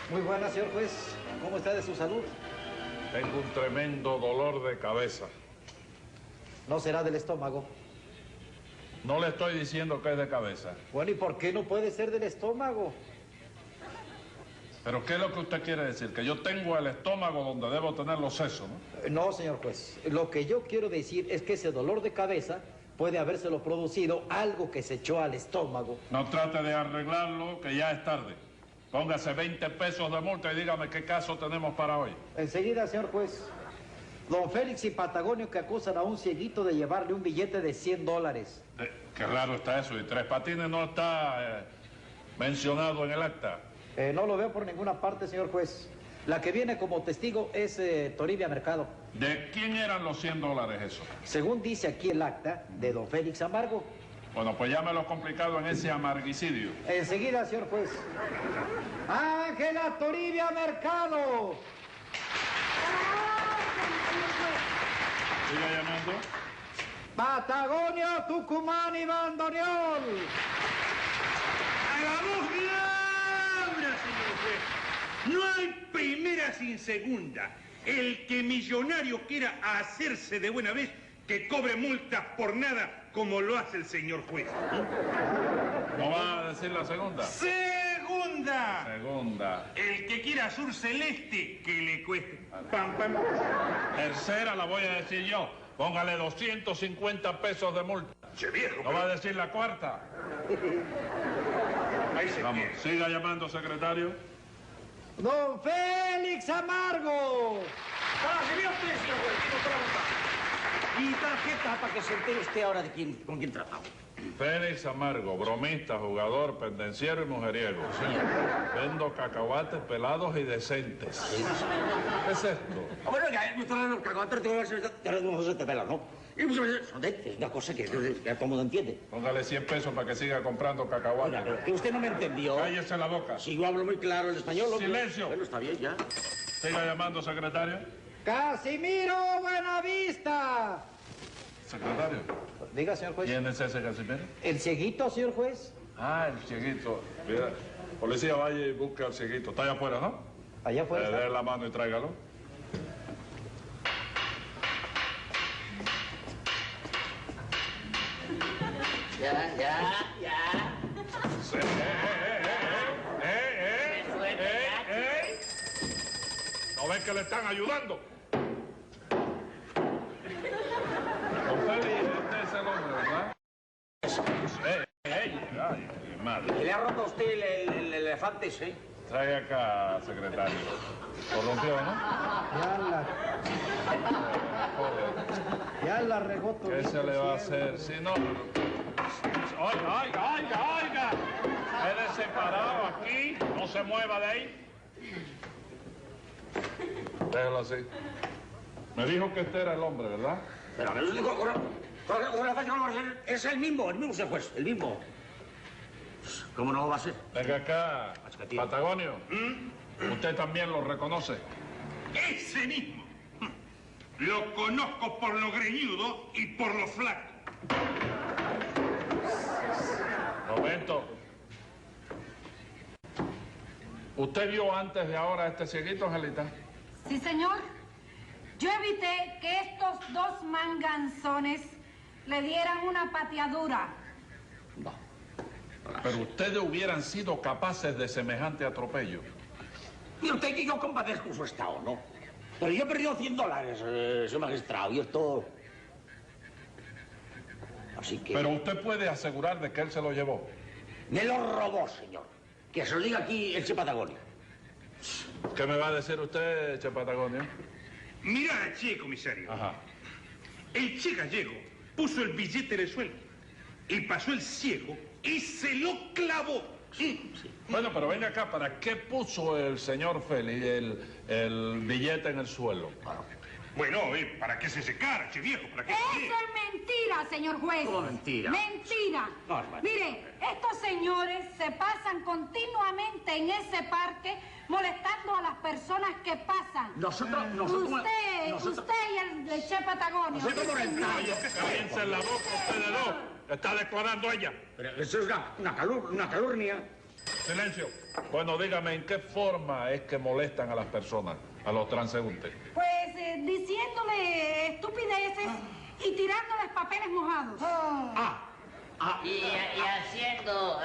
Muy buena, señor juez. ¿Cómo está de su salud? Tengo un tremendo dolor de cabeza. ¿No será del estómago? No le estoy diciendo que es de cabeza. Bueno, ¿y por qué no puede ser del estómago? ¿Pero qué es lo que usted quiere decir? Que yo tengo el estómago donde debo tener los sesos, ¿no? No, señor juez. Lo que yo quiero decir es que ese dolor de cabeza puede habérselo producido algo que se echó al estómago. No trate de arreglarlo, que ya es tarde. Póngase 20 pesos de multa y dígame qué caso tenemos para hoy. Enseguida, señor juez. Don Félix y Patagonio que acusan a un cieguito de llevarle un billete de $100. Qué raro está eso. Y Tres Patines no está mencionado en el acta. No lo veo por ninguna parte, señor juez. La que viene como testigo es Toribia Mercado. ¿De quién eran los $100 eso? Según dice aquí el acta de don Félix Amargo. Bueno, pues llámelo complicado en ese amarguicidio. Enseguida, señor juez. ¡Ángela Toribia Mercado! Siga llamando. Patagonio, Tucumán y Bandoneón. ¡Hagamos labra, señor juez! No hay primera sin segunda. El que millonario quiera hacerse de buena vez, que cobre multas por nada, como lo hace el señor juez. ¿No va a decir la segunda? ¡Segunda! Segunda. El que quiera azul celeste, que le cueste. Pam, pam. Tercera la voy a decir yo. Póngale 250 pesos de multa. Che viejo. ¿No va a decir la cuarta? Ahí se Vamos, quiere. siga llamando, secretario. Don Félix Amargo. Se vio usted, señor juez, tengo toda la verdad. Y tarjeta para que se entere usted ahora de con quién tratamos. Félix Amargo, bromista, jugador, pendenciero y mujeriego. Vendo cacahuates pelados y decentes. ¿Qué es esto? Bueno, ya, los cacahuates no se te pelan, ¿no? Y pues, son de una cosa que todo el mundo entiende. Póngale 100 pesos para que siga comprando Oiga, cacahuates. pero que usted no me entendió. Cállese la boca. Si yo hablo muy claro el español... hombre. ¡Silencio! Bueno, está bien, ya. Siga llamando, secretario. Casimiro Buenavista. Secretario. Diga, señor juez. ¿Quién es ese Casimiro? ¿El cieguito, señor juez? Ah, el cieguito. Mira, policía, vaya y busque al cieguito. Está allá afuera, ¿no? Allá afuera Le dé está. la mano y tráigalo. Ya. Sí. ¿No ven que le están ayudando? Don Félix, este es el hombre, ¿verdad? Ay, qué madre. Le ha roto a usted el elefante ese. Trae acá, secretario. Corrompió, ¿no? Ya la regó todo. ¿Qué se le va a hacer? Si no... Oiga. Quédese parado aquí. No se mueva de ahí. Déjalo así. Me dijo que este era el hombre, ¿verdad? Pero a ver, es el mismo, señor juez, el mismo. ¿Cómo no va a ser? Venga acá, Patagonio. ¿Usted también lo reconoce? Ese mismo. Lo conozco por lo greñudo y por lo flaco. Momento. ¿Usted vio antes de ahora a este cieguito, Angelita? Sí, señor. Yo evité que estos dos manganzones le dieran una pateadura. No. Pero ustedes hubieran sido capaces de semejante atropello. Y usted que yo compadezco su estado, ¿no? Pero yo he perdido $100, señor magistrado, y esto... Así que... Pero usted puede asegurar de que él se lo llevó. Me lo robó, señor. Que se lo diga aquí el Che Patagonio. ¿Qué me va a decir usted, Che Patagonio? Mira, che, comisario. Ajá. El che gallego puso el billete en el suelo y pasó el ciego y se lo clavó. Sí. Bueno, pero venga acá, ¿para qué puso el señor Félix el billete en el suelo? Bueno, ¿para qué se secara, che viejo? ¿Para qué se Eso secara? es mentira, señor juez. ¿Cómo mentira? Mentira. No, hermano. Mire, estos señores se pasan continuamente en ese parque molestando a las personas que pasan. Nosotros... Usted y el Che Patagonio. Nosotros por el tallo. Cállense en la boca ustedes dos. Está declarando ella. Pero eso es una calurnia. Silencio. Bueno, dígame, ¿en qué forma es que molestan a las personas, a los transeúntes? Pues diciéndole estupideces y tirándoles papeles mojados. Y haciendo,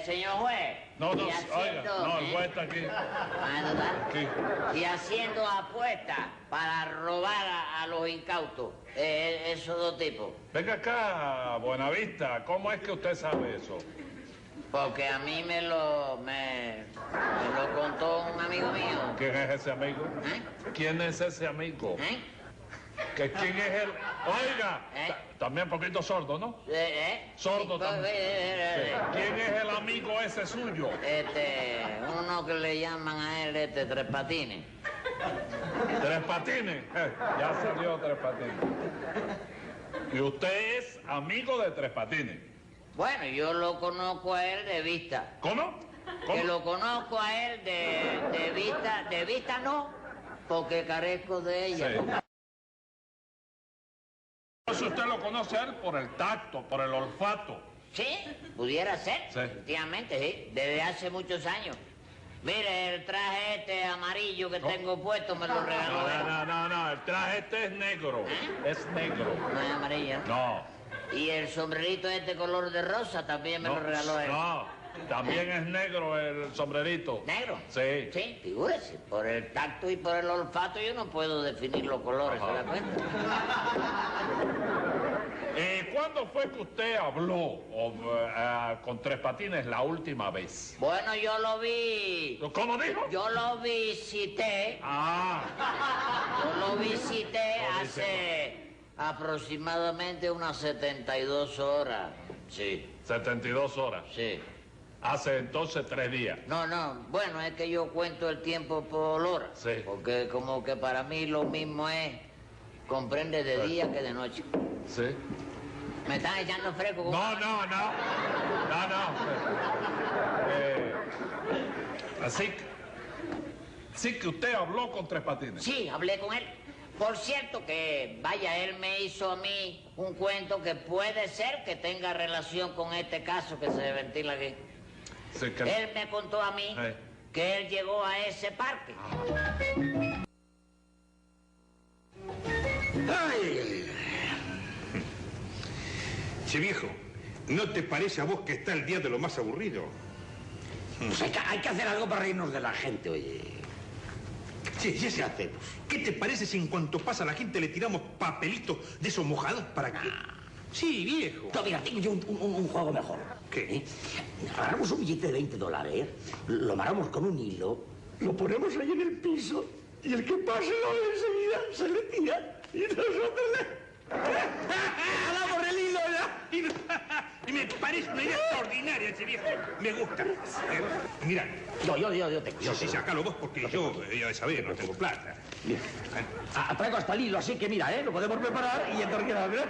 señor juez. No, y haciendo, oiga, no, el juez está aquí. ¿no está? Aquí. Y haciendo apuestas para robar a los incautos. Esos dos tipos. Venga acá, Buenavista, ¿cómo es que usted sabe eso? Porque a mí me lo contó un amigo mío. ¿Quién es ese amigo? ¿Eh? ¿Quién es ese amigo? ¿Eh? ¿Quién es el...? Oiga, ¿Eh? también un poquito sordo, ¿no? Sordo Sí, también. ¿Quién es el amigo ese suyo? Uno que le llaman a él Tres Patines. Tres Patines. Ya salió Tres Patines. Y usted es amigo de Tres Patines. Bueno, yo lo conozco a él de vista. ¿Cómo? Que lo conozco a él de vista no, porque carezco de ella. Sí. Entonces usted lo conoce a él por el tacto, por el olfato. Sí, pudiera ser, Sí. efectivamente, sí, desde hace muchos años. Mire, el traje este amarillo que tengo puesto me lo regaló él. No, el traje este es negro. Es negro. No es amarillo. No. Y el sombrerito este color de rosa también me lo regaló él. No, también es negro el sombrerito. ¿Negro? Sí. Sí, figúrese, por el tacto y por el olfato yo no puedo definir los colores, ¿se da cuenta? ¿Cuándo fue que usted habló con Tres Patines la última vez? Bueno, yo lo vi. ¿Cómo dijo? Yo lo visité. Ah, Yo lo visité hace aproximadamente unas 72 horas. Sí, 72 horas. sí. Hace entonces 3 días. No, bueno, es que yo cuento el tiempo por horas. Sí. Porque como que para mí lo mismo es, comprende de día que de noche. Sí. ¿Me están echando fresco? con No. una- Así que usted habló con Tres Patines. Sí, hablé con él. Por cierto que, vaya, él me hizo a mí un cuento que puede ser que tenga relación con este caso que se ventila aquí. Sí, que... Él me contó a mí que él llegó a ese parque. ¡Ay! Che, viejo, ¿no te parece a vos que está el día de lo más aburrido? Pues hay que hacer algo para reírnos de la gente, oye. Sí, ya se hacemos. ¿Qué te parece si en cuanto pasa la gente le tiramos papelitos de esos mojados para que...? Sí, viejo. No, mira, tengo yo un juego mejor. ¿Qué? Agarramos un billete de $20, lo amarramos con un hilo, lo ponemos ahí en el piso y el que pase lo ve enseguida se le tira y nosotros le... ¡Jalamos el hilo ya! Y me parece una idea extraordinaria, che, viejo. Me gusta. Mira. Yo tengo. Sí, sacalo vos porque yo, ya sabés, no tengo plata. Mira, traigo hasta el hilo, así que mira, lo podemos preparar y entonces ¿verdad?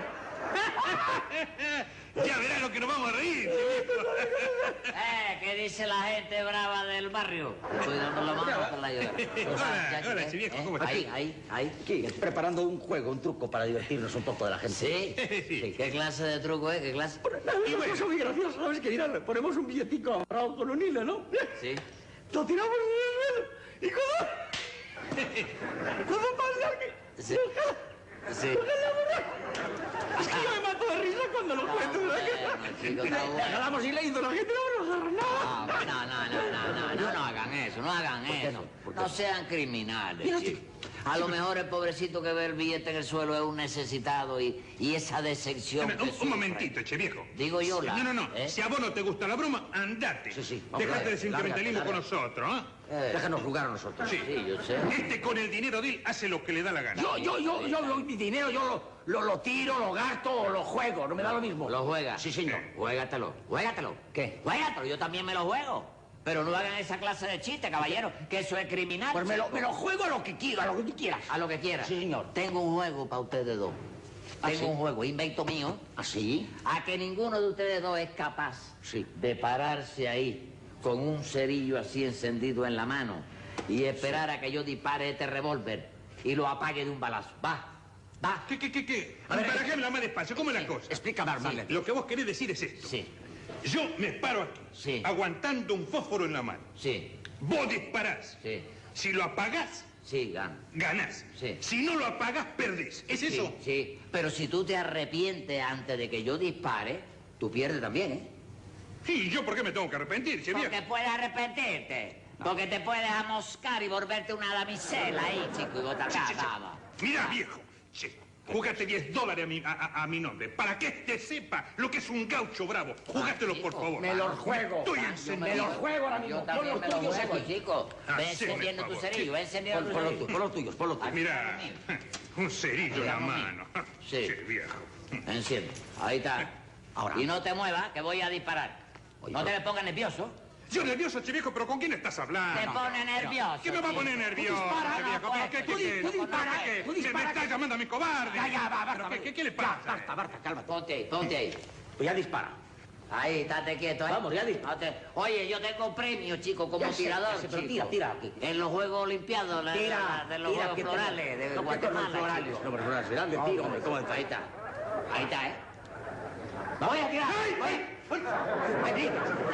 Ya verás lo que nos vamos a reír, che, viejo. ¿Qué dice la gente brava del barrio? Estoy dando la mano para la ayuda. Hola, che, viejo, ¿cómo estás? Ahí. ¿Qué? Preparando un juego, un truco para divertirnos un poco de la gente. ¿Sí? Sí. ¿Qué clase de truco es? ¿Qué clase? Y bueno, eso es muy gracioso, ¿sabes? Que mira, ponemos un billetico amarrado con un hilo, ¿no? Sí. Lo tiramos en el suelo y ¿cómo pasa que...? Sí. Sí. Es que yo me mato de risa cuando lo cuento, ¿verdad? Chico, está bueno. Le agarramos y leyendo, la gente no nos agarra nada. No hagan eso, no hagan eso. ¿Por qué No sean criminales. Mira, chico. A lo mejor el pobrecito que ve el billete en el suelo es un necesitado y esa decepción que Un sufre. momentito, che, viejo. Digo yo la... No. Si a vos no te gusta la broma, andate. Sí, vamos, Dejate de lárgate, sentimentalismo con lárgate. nosotros, ¿ah? Déjanos jugar a nosotros. Sí. Sí, yo sé. Este con el dinero de él hace lo que le da la gana. Mi dinero, yo lo tiro, lo gasto o lo juego, no me da lo mismo. ¿Lo juega? Sí, señor. Juégatelo. ¿Qué? Juégatelo, yo también me lo juego. Pero no hagan esa clase de chiste, caballero, que eso es criminal. Pues me chico. lo juego a lo que quiero, a lo que tú quieras. A lo que quiera. Sí, señor. Tengo un juego para ustedes dos. ¿Ah, Tengo sí? un juego, invento mío, ¿Así? a que ninguno de ustedes dos es capaz Sí. de pararse ahí con un cerillo así encendido en la mano y esperar a que yo dispare este revólver y lo apague de un balazo. Va. ¿Qué? A ver, Barajémela más despacio, ¿cómo es la cosa? Explícame, Marlene. Lo que vos querés decir es esto. Sí. Yo me paro aquí, Sí. aguantando un fósforo en la mano. Sí, Vos disparás. sí, Si lo apagás, sí, gana. ganás. Sí. Si no lo apagás, perdés. ¿Es eso? Sí, sí, pero si tú te arrepientes antes de que yo dispare, tú pierdes también, ¿eh? Sí, ¿yo por qué me tengo que arrepentir, che viejo? Porque puedes arrepentirte. Porque te puedes amoscar y volverte una damisela ahí, chico, y botar acá, baba. Mirá, viejo. Che, jugate $10 a mi nombre. Para que este sepa lo que es un gaucho bravo. Jugátelo, por favor. Me los juego. Estoy Yo encendido. Me los juego ahora Yo mismo. Pon también los me lo tuyos juego, aquí. chico. Ve Haceme encendiendo el tu favor, cerillo, ve encendiendo tu cerillo. Pon los tuyos, pon los tuyos. Mira, un cerillo en la Digamos mano. Sí. Che, viejo. Enciende. Ahí está. Ahora. Y no te muevas, que voy a disparar. Oye, No te pero- me pongas nervioso. Yo nervioso, che viejo, pero ¿con quién estás hablando? Te pone nervioso. ¿Qué me va a poner chico. nervioso, dispara, che viejo? no, ¿Pero qué? tú dispara, ¿Qué? tú ¿Me dispara, está que- llamando a mi cobarde? Ya, va, ¿Pero Barta. qué le Ya, pasa? Barta, cálmate. Ponte ahí. Pues ya dispara. Ahí, estate quieto, ¿eh? Vamos, ya dispara. No te- Oye, yo tengo premio, chico, como Ya sé, tirador, ya sé, pero chico. tira aquí. En los Juegos Olimpiados, de los Juegos que Florales, de no, que Guatemala. los florales. chico. No, pero florales, serán de tiro, hombre, ¿cómo está? Ahí está. Ahí está, ¿eh? Voy a tirar.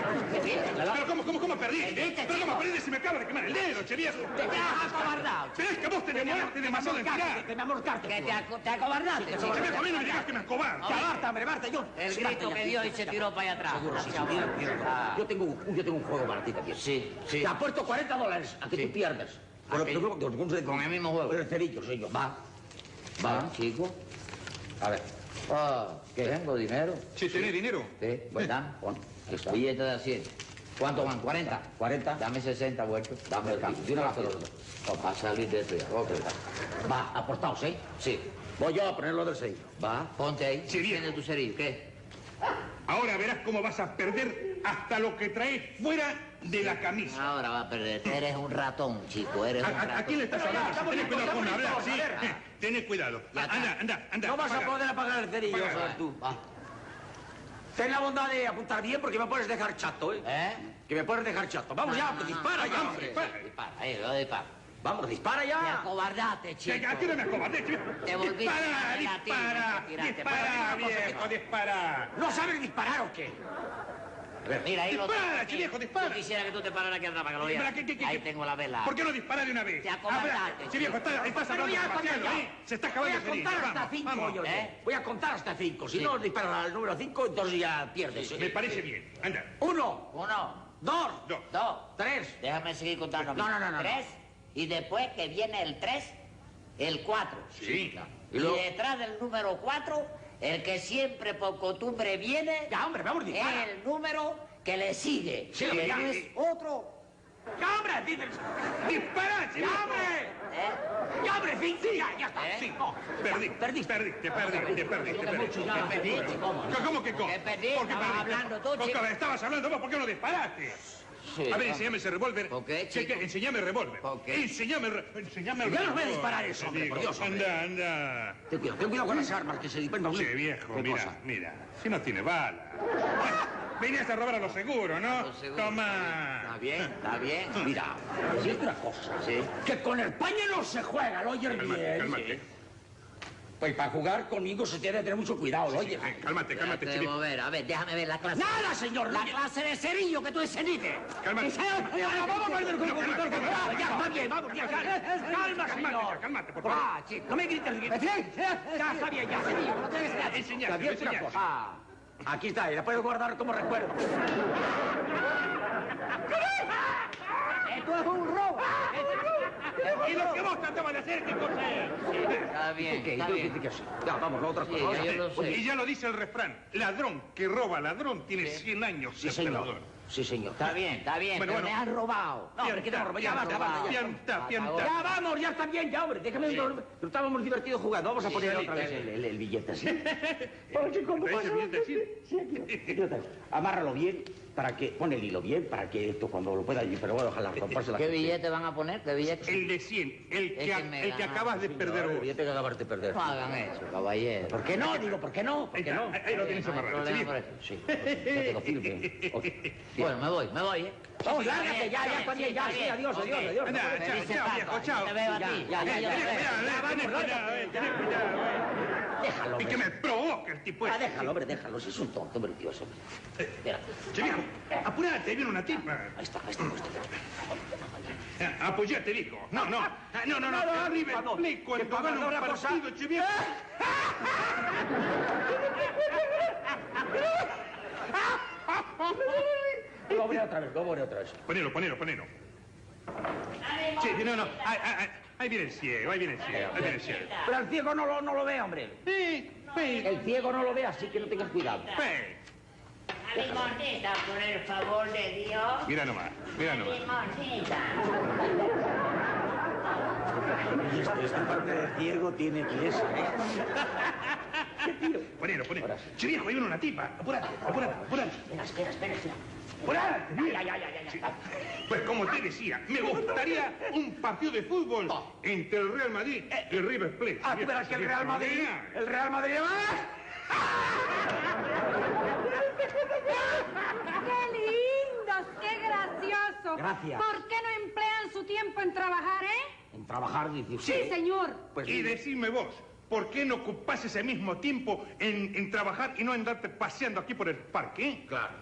¿Pero cómo perdí? ¿Viste, ¿Pero chico? cómo perdí si me acaba de quemar el dedo, che viejo? Te has acobardado. Pero es que vos te demoraste demasiado en tirar. Que me amorcaste. Que te acobardaste, Che chico. viejo, a mí no me digas que me acobardo. Ya, Barta, hombre, Barta, yo. El Sí, grito Barta, que ya. dio y se tiró para allá atrás. Seguro, sí, Gracias, sí, hombre. mira, Ah. yo tengo un juego para ti también. Sí, sí. Te apuesto $40 a que tú pierdas. ¿A qué? Con el mismo juego. El cerillo, señor. Va. Va, chico. A ver. Ah, ¿qué? ¿Tengo dinero? Che, ¿tenés dinero? Sí, pues dame. Billete de 100. ¿Cuánto van? ¿40? 40. Dame 60 vueltos. Dame el cambio. De una vez los dos. Va a salir de esto ya. Ok. Va, aportaos, ¿eh? Sí. Voy yo a ponerlo del cerillo. Va, ponte ahí. Sí, bien. Tiene tu cerillo. ¿Qué? Ahora verás cómo vas a perder hasta lo que traes fuera de la camisa. Ahora va a perder. Eres un ratón, chico. Eres un ratón. ¿A quién le estás hablando? Tenés cuidado con hablar, ¿sí? Tenés cuidado. Ya está. Anda. No vas a apaga. poder apagar el cerillo, Apaga. sabes tú. Va. Ten la bondad de apuntar bien porque me puedes dejar chato, ¿eh? ¿Eh? Que me puedes dejar chato. Vamos ya, pues dispara ya, hombre. Dispara. Ahí, lo dispara. Vamos, dispara Te ya. acobardaste, chico. Aquí no me acobardé, chico. Te volviste Dispara, a la dispara, tira, te tiraste. dispara, viejo, dispara. ¿No sabes disparar o qué? Mira, ahí lo Dispara, tengo. che, viejo, dispara. Yo quisiera que tú te pararas aquí atrás para que lo veas. ¿Qué? Ahí tengo la vela. ¿Por qué no dispara de una vez? Te acobardaste, Habla. Che, viejo, estás Pero hablando ya, demasiado, ya. ¿eh? Se está Voy acabando a el cerillo. contar hasta Vamos, 5, vamos. yo. ¿Eh? Voy a contar hasta 5. Si Sí. no disparas al número 5, entonces ya pierdes. Me parece bien. Anda. 1, 1, 2, 2, 3. Déjame seguir contando. No. 3, y después que viene el 3, el 4. Sí. Y detrás del número 4, el que siempre por costumbre viene, Ya, hombre, vamos, es dispara. el número que le sigue. Sí, que ya. no es otro. ¡Ya, hombre! dice- Dispara, che, ¡Ya, viejo. hombre! ¿Eh? ¡Ya, hombre! 5, ya está. ¿Eh? 5. Perdiste. ¿Cómo que cómo? ¿Qué perdí? ¿Por qué Estabas perdiste? hablando tú, Porque chico. estabas hablando vos, ¿por qué no disparaste? Sí, A ver, vamos. enséñame ese revólver. ¿Por qué, chico? Enséñame el revólver. ¿Por qué? Enséñame el revólver. Ya no voy a disparar eso, hombre, por Dios, hombre. Anda. Ten cuidado con las armas que se disparan. Che, viejo, ¿Qué mira, cosa? mira. Si no tiene bala. Venías a robar a los seguros, ¿no? Lo seguro. Toma. Está bien, está bien. Mira, decirte una cosa. Sí. Que con el paño no se juega, ¿lo oyes bien? Cálmate. Pues para jugar conmigo se tiene que tener mucho cuidado, ¿lo oyes? Cálmate, Déjate de chico. mover. A ver, déjame ver la clase. ¡Nada, señor! La clase de cerillo que tú enceniste. Cálmate. ¡Vamos a perder con el conductor! ¡Ya, está bien, vamos, ya, calma, señor! Cálmate, por favor. ¡Ah, chico! ¡No me grites! ¡Ya, está bien, ya, señor! ¡No te desgracias! Enseñate, También una enseñate. cosa. Aquí está, y la puedes guardar como recuerdo. Esto es un robo. Y lo que vos tratabas de hacer, ¿qué cosa es? Está bien, ¿Qué? está ¿Tú bien. qué haces? Ya, vamos, a otras Sí, cosas. yo lo sé. Y ya lo dice el refrán. Ladrón que roba ladrón tiene 100 años. Sí, ser señor. ladrón. Sí, señor. Está bien, Bueno, pero bueno. me han robado. No, hombre, que te robo, ya Me han basta, basta, robado. ya. Pianta. Ya vamos, ya está bien, ya, hombre. Déjame Sí. estábamos divertidos jugando. Vamos a Sí, poner sí, otra vez sí. el billete así. Oye, ¿cómo ¿Traes el pasa? billete así? Sí, aquí. Amárralo bien. para que... Pone el hilo bien, para que esto cuando lo pueda... Pero voy a dejar romperse la... ¿Qué billete van a poner? ¿Qué billete? El de 100, el que acabas de perder El vos. billete que acabas de perder. No hagan eso, caballero. ¿Por qué no? Digo, ¿por qué no? ¿Por Ahí qué está, no? ahí lo tienes No hay amarrado. problema chico. por eso. Sí, ya te lo firme. Ok. Bueno, me voy, ¿eh? Vamos, lárgate, ya, está bien, ya, sí, adiós, adiós, adiós. Anda, Me chao, dice chao, Paco, viejo, chao. yo te veo a ti. Ya, Tenés cuidado, tenés cuidado. Déjalo, Y que me provoca el tipo este. déjalo, hombre, déjalo. Si es un tonto, mentiroso. Espera. Che, viejo, apurate, ahí viene una tipa. Ahí está. Apoyate, viejo. No. River Plate cuando gana un partido, che, viejo. Lo veré otra vez. Ponelo. Che, no. Ahí viene el ciego. Pero el ciego no lo ve, hombre. El ciego no lo ve, así que no tengas cuidado. La limonita, por el favor de Dios. Mira nomás. Limonita. Esta parte del ciego tiene pies, Ponelo. Che, viejo, ahí viene una tipa. Apurate. Espera. Apurate, viejo. Ya. Pues como te decía, me gustaría un partido de fútbol entre el Real Madrid y el River Plate. Tú verás que el Real Madrid va... ¡Qué lindos! ¡Qué graciosos! Gracias. ¿Por qué no emplean su tiempo en trabajar, En trabajar, dice Sí, usted. señor. Pues Y decime vos, ¿por qué no ocupás ese mismo tiempo en trabajar y no andarte paseando aquí por el parque? Claro.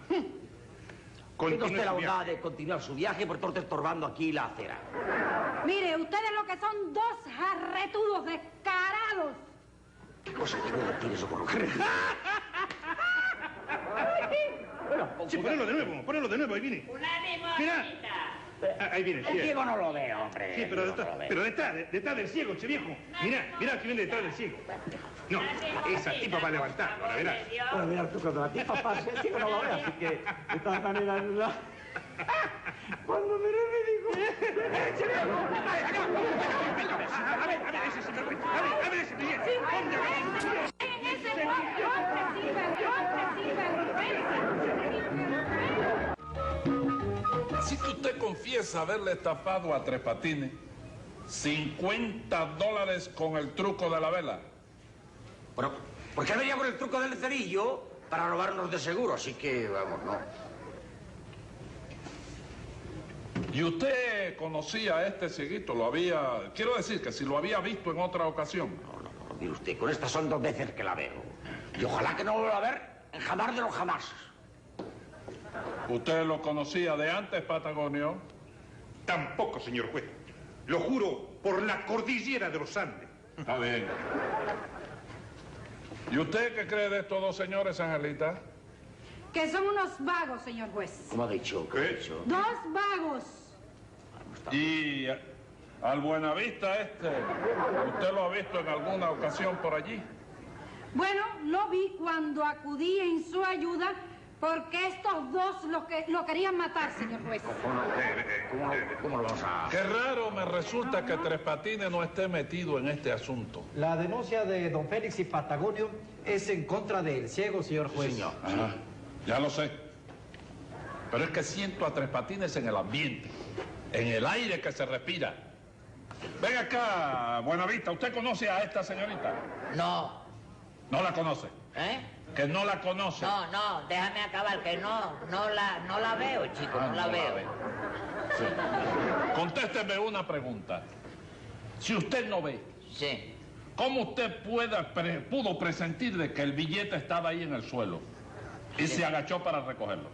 Continúe Tiene usted la su bondad viaje. de continuar su viaje por estar estorbando aquí la acera. Mire, ustedes lo que son dos jarretudos descarados. ¿Qué cosa quiere decir eso con Sí, ponelo de nuevo, ahí viene. Una limonita. Mira. Ahí viene el El ciego. ciego no lo ve, hombre. Sí, pero El ciego no lo ve. detrás del ciego, che viejo. Mirá que viene detrás del ciego. No, esa tipa va a levantarlo, la verás. Bueno, mira, tú cuando la tipa pase, el ciego no lo ve, así que de todas maneras... Cuando miré me dijo... ¡Che viejo! A ver, ese sinvergüenza. A ver ese billete. En ese hombre sinvergüenza. Así que usted confiesa haberle estafado a Tres Patines $50 con el truco de la vela. Bueno, porque él venía con el truco del cerillo para robarnos de seguro, así que, vamos, no. ¿Y usted conocía a este cieguito? Quiero decir que si lo había visto en otra ocasión. No, mire usted, con estas son 2 veces que la veo. Y ojalá que no lo vuelva a ver en jamás de los jamás. ¿Usted lo conocía de antes, Patagonio? Tampoco, señor juez. Lo juro por la cordillera de los Andes. Está bien. ¿Y usted qué cree de estos dos señores, Angelita? Que son unos vagos, señor juez. ¿Cómo ha dicho? ¿Qué ha dicho? 2 vagos. Y al Buenavista ¿usted lo ha visto en alguna ocasión por allí? Bueno, lo vi cuando acudí en su ayuda porque estos dos lo querían matar, señor juez. ¿Cómo lo vamos a...? Qué raro me resulta que Tres Patines no esté metido en este asunto. La denuncia de don Félix y Patagonio es en contra del ciego, señor juez. Señor. Ajá, ya lo sé. Pero es que siento a Tres Patines en el ambiente, en el aire que se respira. Venga acá, Buenavista, ¿usted conoce a esta señorita? No. ¿No la conoce? ¿Eh? Que no la conoce. No, déjame acabar, que no la veo, chico, Ah, no la veo. Contésteme una pregunta. Si usted no ve, Sí. ¿cómo usted pudo presentir de que el billete estaba ahí en el suelo y se agachó para recogerlo?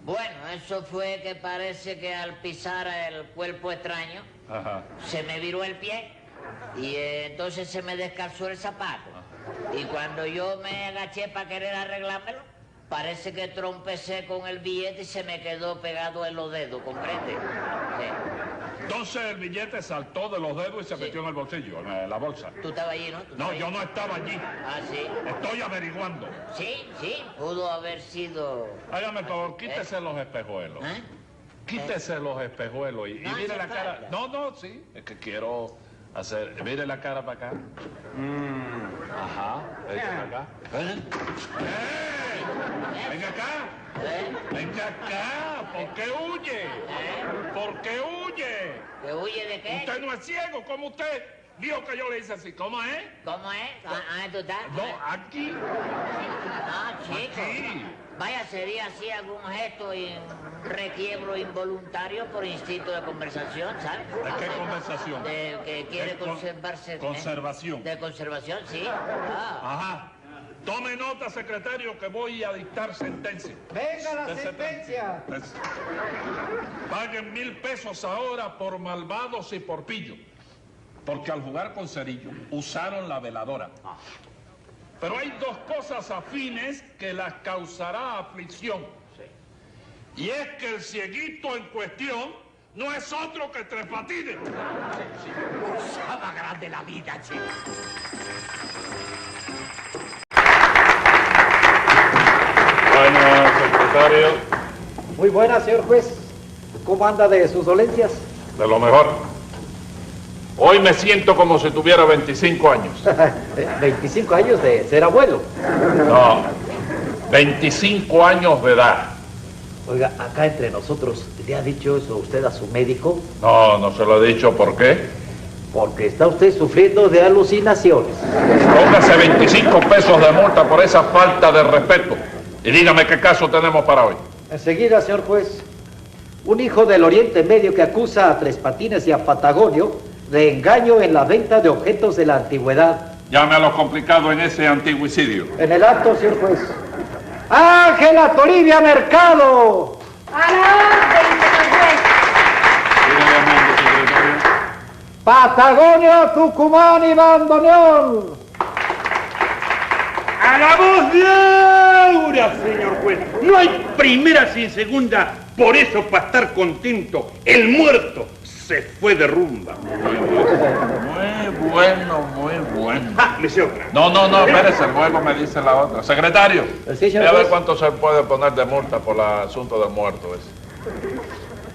Bueno, eso fue que parece que al pisar el cuerpo extraño, Ajá. se me viró el pie y entonces se me descalzó el zapato. Y cuando yo me agaché para querer arreglármelo, parece que trompecé con el billete y se me quedó pegado en los dedos, ¿comprende? Sí. Entonces el billete saltó de los dedos y se metió en el bolsillo, en la bolsa. ¿Tú estabas allí, no? ¿Tú No, estabas yo allí? no estaba allí. Ah, sí. Estoy averiguando. Sí, pudo haber sido... Hágame el favor, quítese los espejuelos. ¿Eh? Quítese los espejuelos y No mire hace la cara. falta. No, sí, es que quiero hacer. Mire la cara para acá. Ajá, eche para acá. ¡Eh! Venga acá. Venga acá, ¿por qué huye? ¿Por qué huye? ¿Que huye de qué? Usted no es ciego, como usted dijo que yo le hice así. ¿Cómo es? ¿Cómo es? ¿Dónde tú estás? No, aquí. No, chico. Aquí. Vaya, sería así algún gesto y un requiebro involuntario por instinto de conversación, ¿sabes? ¿De qué conversación? De que quiere De conservarse. conservación. De conservación, sí. Ajá. Tome nota, secretario, que voy a dictar sentencia. Venga la De sentencia. Paguen 1.000 pesos ahora por malvados y por pillo. Porque al jugar con cerillo usaron la veladora. Pero hay dos cosas afines que las causará aflicción. Y es que el cieguito en cuestión no es otro que Tres Patines. Usaba grande la vida, chico. Bueno, secretario. Muy buena, señor juez. ¿Cómo anda de sus dolencias? De lo mejor. Hoy me siento como si tuviera 25 años. 25 años de ser abuelo. No, 25 años de edad. Oiga, acá entre nosotros, ¿le ha dicho eso usted a su médico? No, no se lo he dicho. ¿Por qué? Porque está usted sufriendo de alucinaciones. Póngase 25 pesos de multa por esa falta de respeto. Y dígame qué caso tenemos para hoy. Enseguida, señor juez. Un hijo del Oriente Medio que acusa a Tres Patines y a Patagonio de engaño en la venta de objetos de la antigüedad. Llame a lo complicado en ese antiguicidio. En el acto, señor juez. ¡Ángela Toribia Mercado! A la orden, señor juez. Siga llamando, secretario. Patagonio, Tucumán y Bandoneón. ¡A la voz de Aura, señor juez! No hay primera sin segunda. Por eso, para estar contento, el muerto se fue de rumba. Muy bueno, muy bueno. Ah, me sé otra. No, espérese, luego me dice la otra. Secretario, Sí, señor ve a ver juez. cuánto se puede poner de multa por el asunto del muerto ese.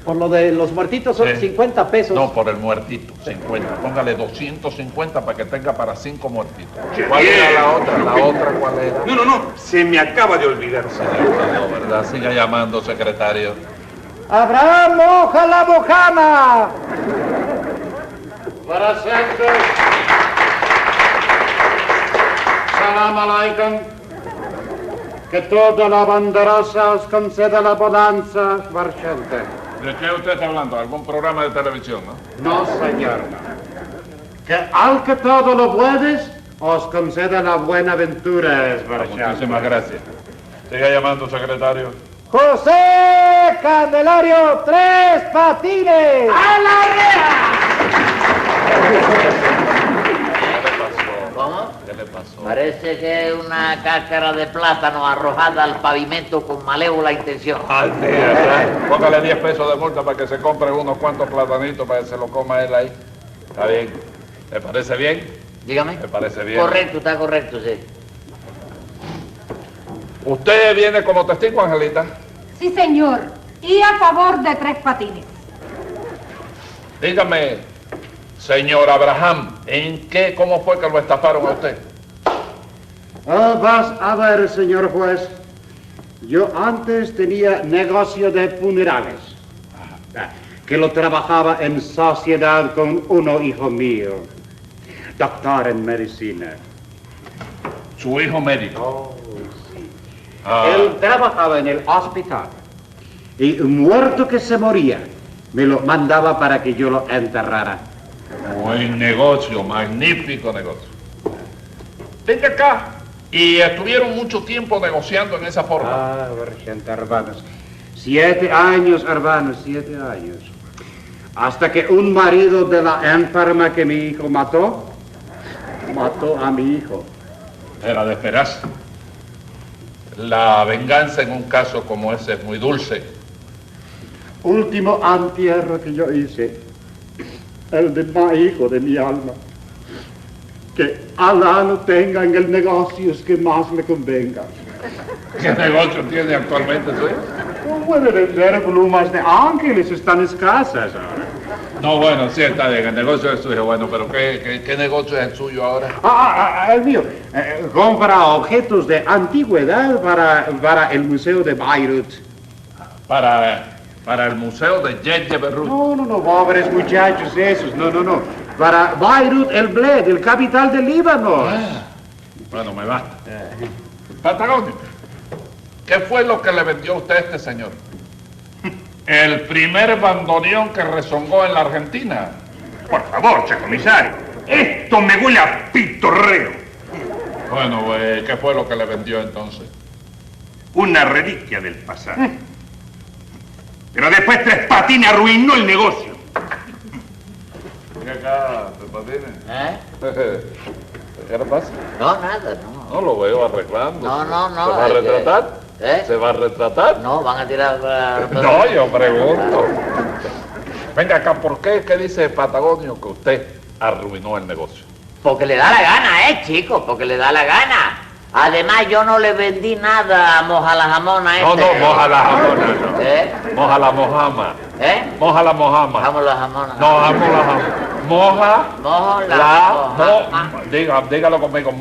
Por lo de los muertitos son Sí. 50 pesos. No, por el muertito, 50. Póngale 250 para que tenga para 5 muertitos. Qué ¿Cuál bien. era la otra? ¿La otra cuál era? No, se me acaba de olvidar. No, ¿verdad? Siga llamando, secretario. Abraham Moja la Bojana. Presente. Salam alaikum. Que toda la banderosa os conceda la bonanza, Varchente. ¿De qué usted está hablando? ¿Algún programa de televisión, no? No, señor. Que al que todo lo puedes, os conceda la buena ventura, Varchente. Muchísimas gracias. Siga llamando, secretario. José Candelario Tres Patines. ¡A la reja! ¿Qué le pasó? ¿Cómo? ¿Qué le pasó? Parece que es una cáscara de plátano arrojada al pavimento con malévola intención. Al día, póngale 10 pesos de multa para que se compre unos cuantos platanitos para que se lo coma él ahí. Está bien. ¿Le parece bien? Dígame. Me parece bien. Correcto, está correcto, sí. ¿Usted viene como testigo, Angelita? Sí, señor. Y a favor de Tres Patines. Dígame, señor Abraham, ¿cómo fue que lo estafaron a usted? Vas a ver, señor juez. Yo antes tenía negocio de funerales, que lo trabajaba en sociedad con uno hijo mío, doctor en medicina. Su hijo médico. Él trabajaba en el hospital y un muerto que se moría me lo mandaba para que yo lo enterrara. Buen negocio, magnífico negocio. Venga acá. Y estuvieron mucho tiempo negociando en esa forma. Gente, hermanos. 7 años, hermanos, 7 años. Hasta que un marido de la enferma que mi hijo mató a mi hijo. Era de esperarse. La venganza en un caso como ese es muy dulce. Último entierro que yo hice, el de mi hijo, de mi alma. Que Alá lo tenga en el negocio que más le convenga. ¿Qué negocio tiene actualmente, soy? No puede vender plumas de ángeles, están escasas ahora. No, bueno, sí, está bien, el negocio es suyo, bueno, pero ¿qué negocio es el suyo ahora? El mío. Compra objetos de antigüedad para el Museo de Beirut. Para el museo de J.J. Beirut. No, pobres muchachos esos, no. Para Beirut, el Bled, el capital del Líbano. Bueno, me basta. Patagonio, ¿qué fue lo que le vendió usted a este señor? El primer bandoneón que rezongó en la Argentina. Por favor, che comisario. Esto me huele a pitorreo. Bueno, ¿qué fue lo que le vendió entonces? Una reliquia del pasado. Pero después Tres Patines arruinó el negocio. Venga acá, Tres Patines. ¿Qué le pasa? No, nada, no. No lo veo arreglando. No. ¿Se va a retratar? ¿Se va a retratar? No, van a tirar... No, yo pregunto. Venga acá, ¿por qué? ¿Qué dice Patagonio que usted arruinó el negocio? Porque le da la gana, chicos, porque le da la gana. Además, yo no le vendí nada a Moja la Jamona No, Moja la Jamona, no. Moja la Mojama. Moja la Mojama. Vamos la Jamona. No, vamos la Jamona. Moja la Mojama. Dígalo conmigo.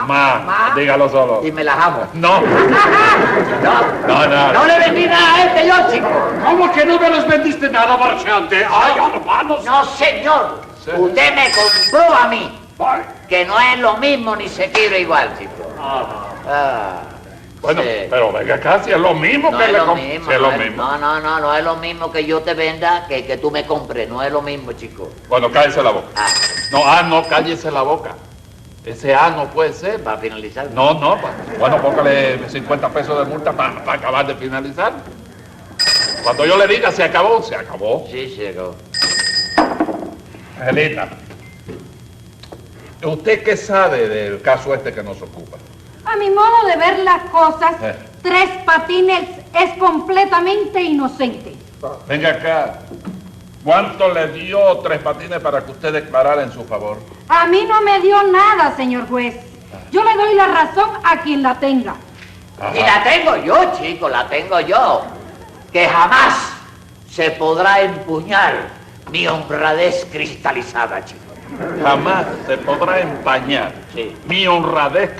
Ma. Dígalo solo. Y me la jamo. No. No le vendí nada a yo, chico. ¿Cómo que no me los vendiste nada, marchante? ¡Ay, hermanos! No, señor. Sí. Usted me compró a mí. Que no es lo mismo ni se quiere igual, chico. Bueno, sí. pero venga acá, si es lo mismo No que es le lo compré. mismo. Si es lo mismo. No es lo mismo que yo te venda que tú me compres. No es lo mismo, chico. Bueno, cállese la boca. No, cállese la boca. Ese A no puede ser. Para finalizar. No. Bueno, póngale 50 pesos de multa para acabar de finalizar. Cuando yo le diga se acabó, se acabó. Sí, se acabó. Angelita, ¿usted qué sabe del caso este que nos ocupa? A mi modo de ver las cosas, Tres Patines es completamente inocente. Venga acá. ¿Cuánto le dio Tres Patines para que usted declarara en su favor? A mí no me dio nada, señor juez. Yo le doy la razón a quien la tenga. Y la tengo yo, chico, la tengo yo. Que jamás se podrá empuñar mi honradez cristalizada, chico. Jamás se podrá empañar mi honradez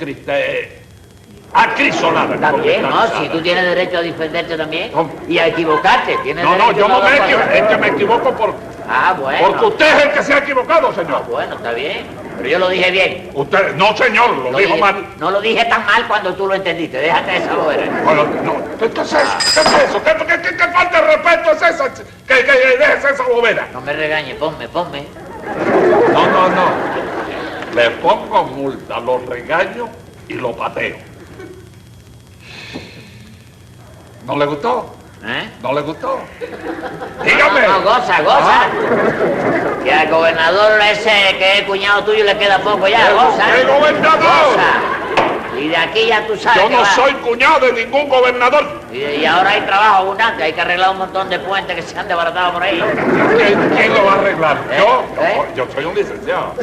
acrisolada. También, ¿no? Si tú tienes derecho a defenderte también y a equivocarte. No, yo no me equivoco, es que me equivoco bueno. porque usted es el que se ha equivocado, señor. Bueno, está bien, pero yo lo dije bien. Usted, no, señor, lo dijo mal. No lo dije tan mal cuando tú lo entendiste, déjate de esa bobera. Bueno, no, ¿qué es eso? ¿Qué es eso? ¿Qué falta de respeto es esa? Que dejes esa bobera. No me regañes, ponme. No. Le pongo multa, lo regaño y lo pateo. ¿No le gustó? ¿No le gustó? Dígame. No, goza. Que al gobernador ese que es cuñado tuyo le queda poco ya, goza. ¿Qué gobernador? Goza. Y de aquí ya tú sabes. Yo no soy cuñado de ningún gobernador. Y ahora hay trabajo abundante, hay que arreglar un montón de puentes que se han desbaratado por ahí. ¿Quién lo va a arreglar? Yo soy un licenciado.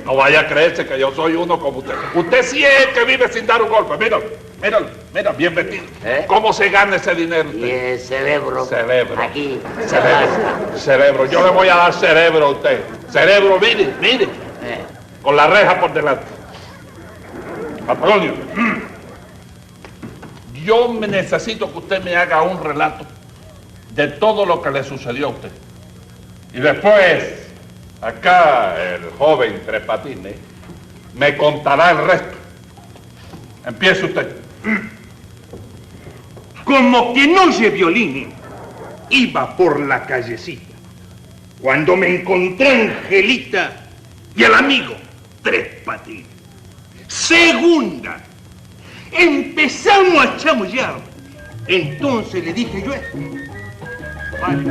No vaya a creerse que yo soy uno como usted. Usted sí es el que vive sin dar un golpe. Mira, bien vestido. ¿Cómo se gana ese dinero usted? Y el cerebro. Aquí. Cerebro. Yo le voy a dar cerebro a usted. Cerebro, mire. Con la reja por delante. Patagonio, yo necesito que usted me haga un relato de todo lo que le sucedió a usted. Y después, acá el joven Tres Patines me contará el resto. Empiece usted. Como que no oye violín, iba por la callecita, cuando me encontré a Angelita y el amigo Tres Patines. Segunda, empezamos a chamullar. Entonces le dije yo esto. Vale.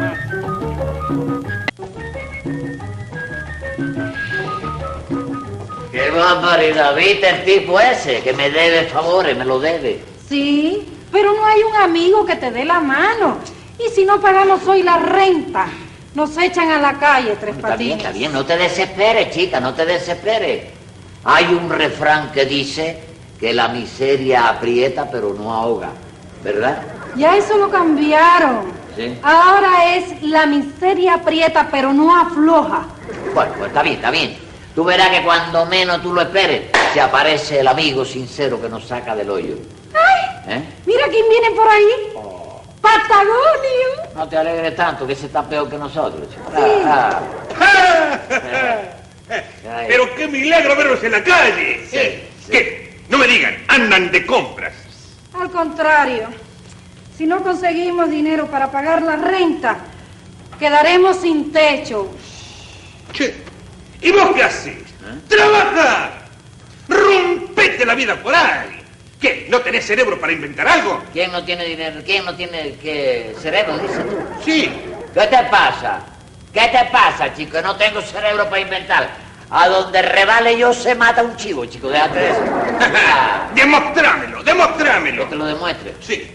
¡Qué barbaridad! ¿Viste el tipo ese que me debe favores, me lo debe? Sí, pero no hay un amigo que te dé la mano. Y si no pagamos hoy la renta, nos echan a la calle, Tres Patines. Está bien, no te desesperes, chica, no te desesperes. Hay un refrán que dice que la miseria aprieta pero no ahoga, ¿verdad? Ya eso lo cambiaron. ¿Sí? Ahora es la miseria aprieta, pero no afloja. Bueno, pues está bien, está bien. Tú verás que cuando menos tú lo esperes, se aparece el amigo sincero que nos saca del hoyo. ¡Ay! Mira quién viene por ahí. ¡Patagonio! No te alegres tanto, que ese está peor que nosotros, chico. Ay. Pero qué milagro verlos en la calle. Sí, sí. ¿Qué? No me digan, andan de compras. Al contrario, si no conseguimos dinero para pagar la renta, quedaremos sin techo. Che, ¿y vos qué haces? ¡Trabaja! ¡Rompete la vida por ahí! ¿Qué? ¿No tenés cerebro para inventar algo? ¿Quién no tiene dinero? ¿Quién no tiene cerebro, dices tú? Sí. ¿Qué te pasa? ¿Qué te pasa, chico? Que no tengo cerebro para inventar. A donde revale yo se mata un chivo, chico. Déjate de eso. ¡Demostrámelo! ¡Demostrámelo! Que te lo demuestre. Sí.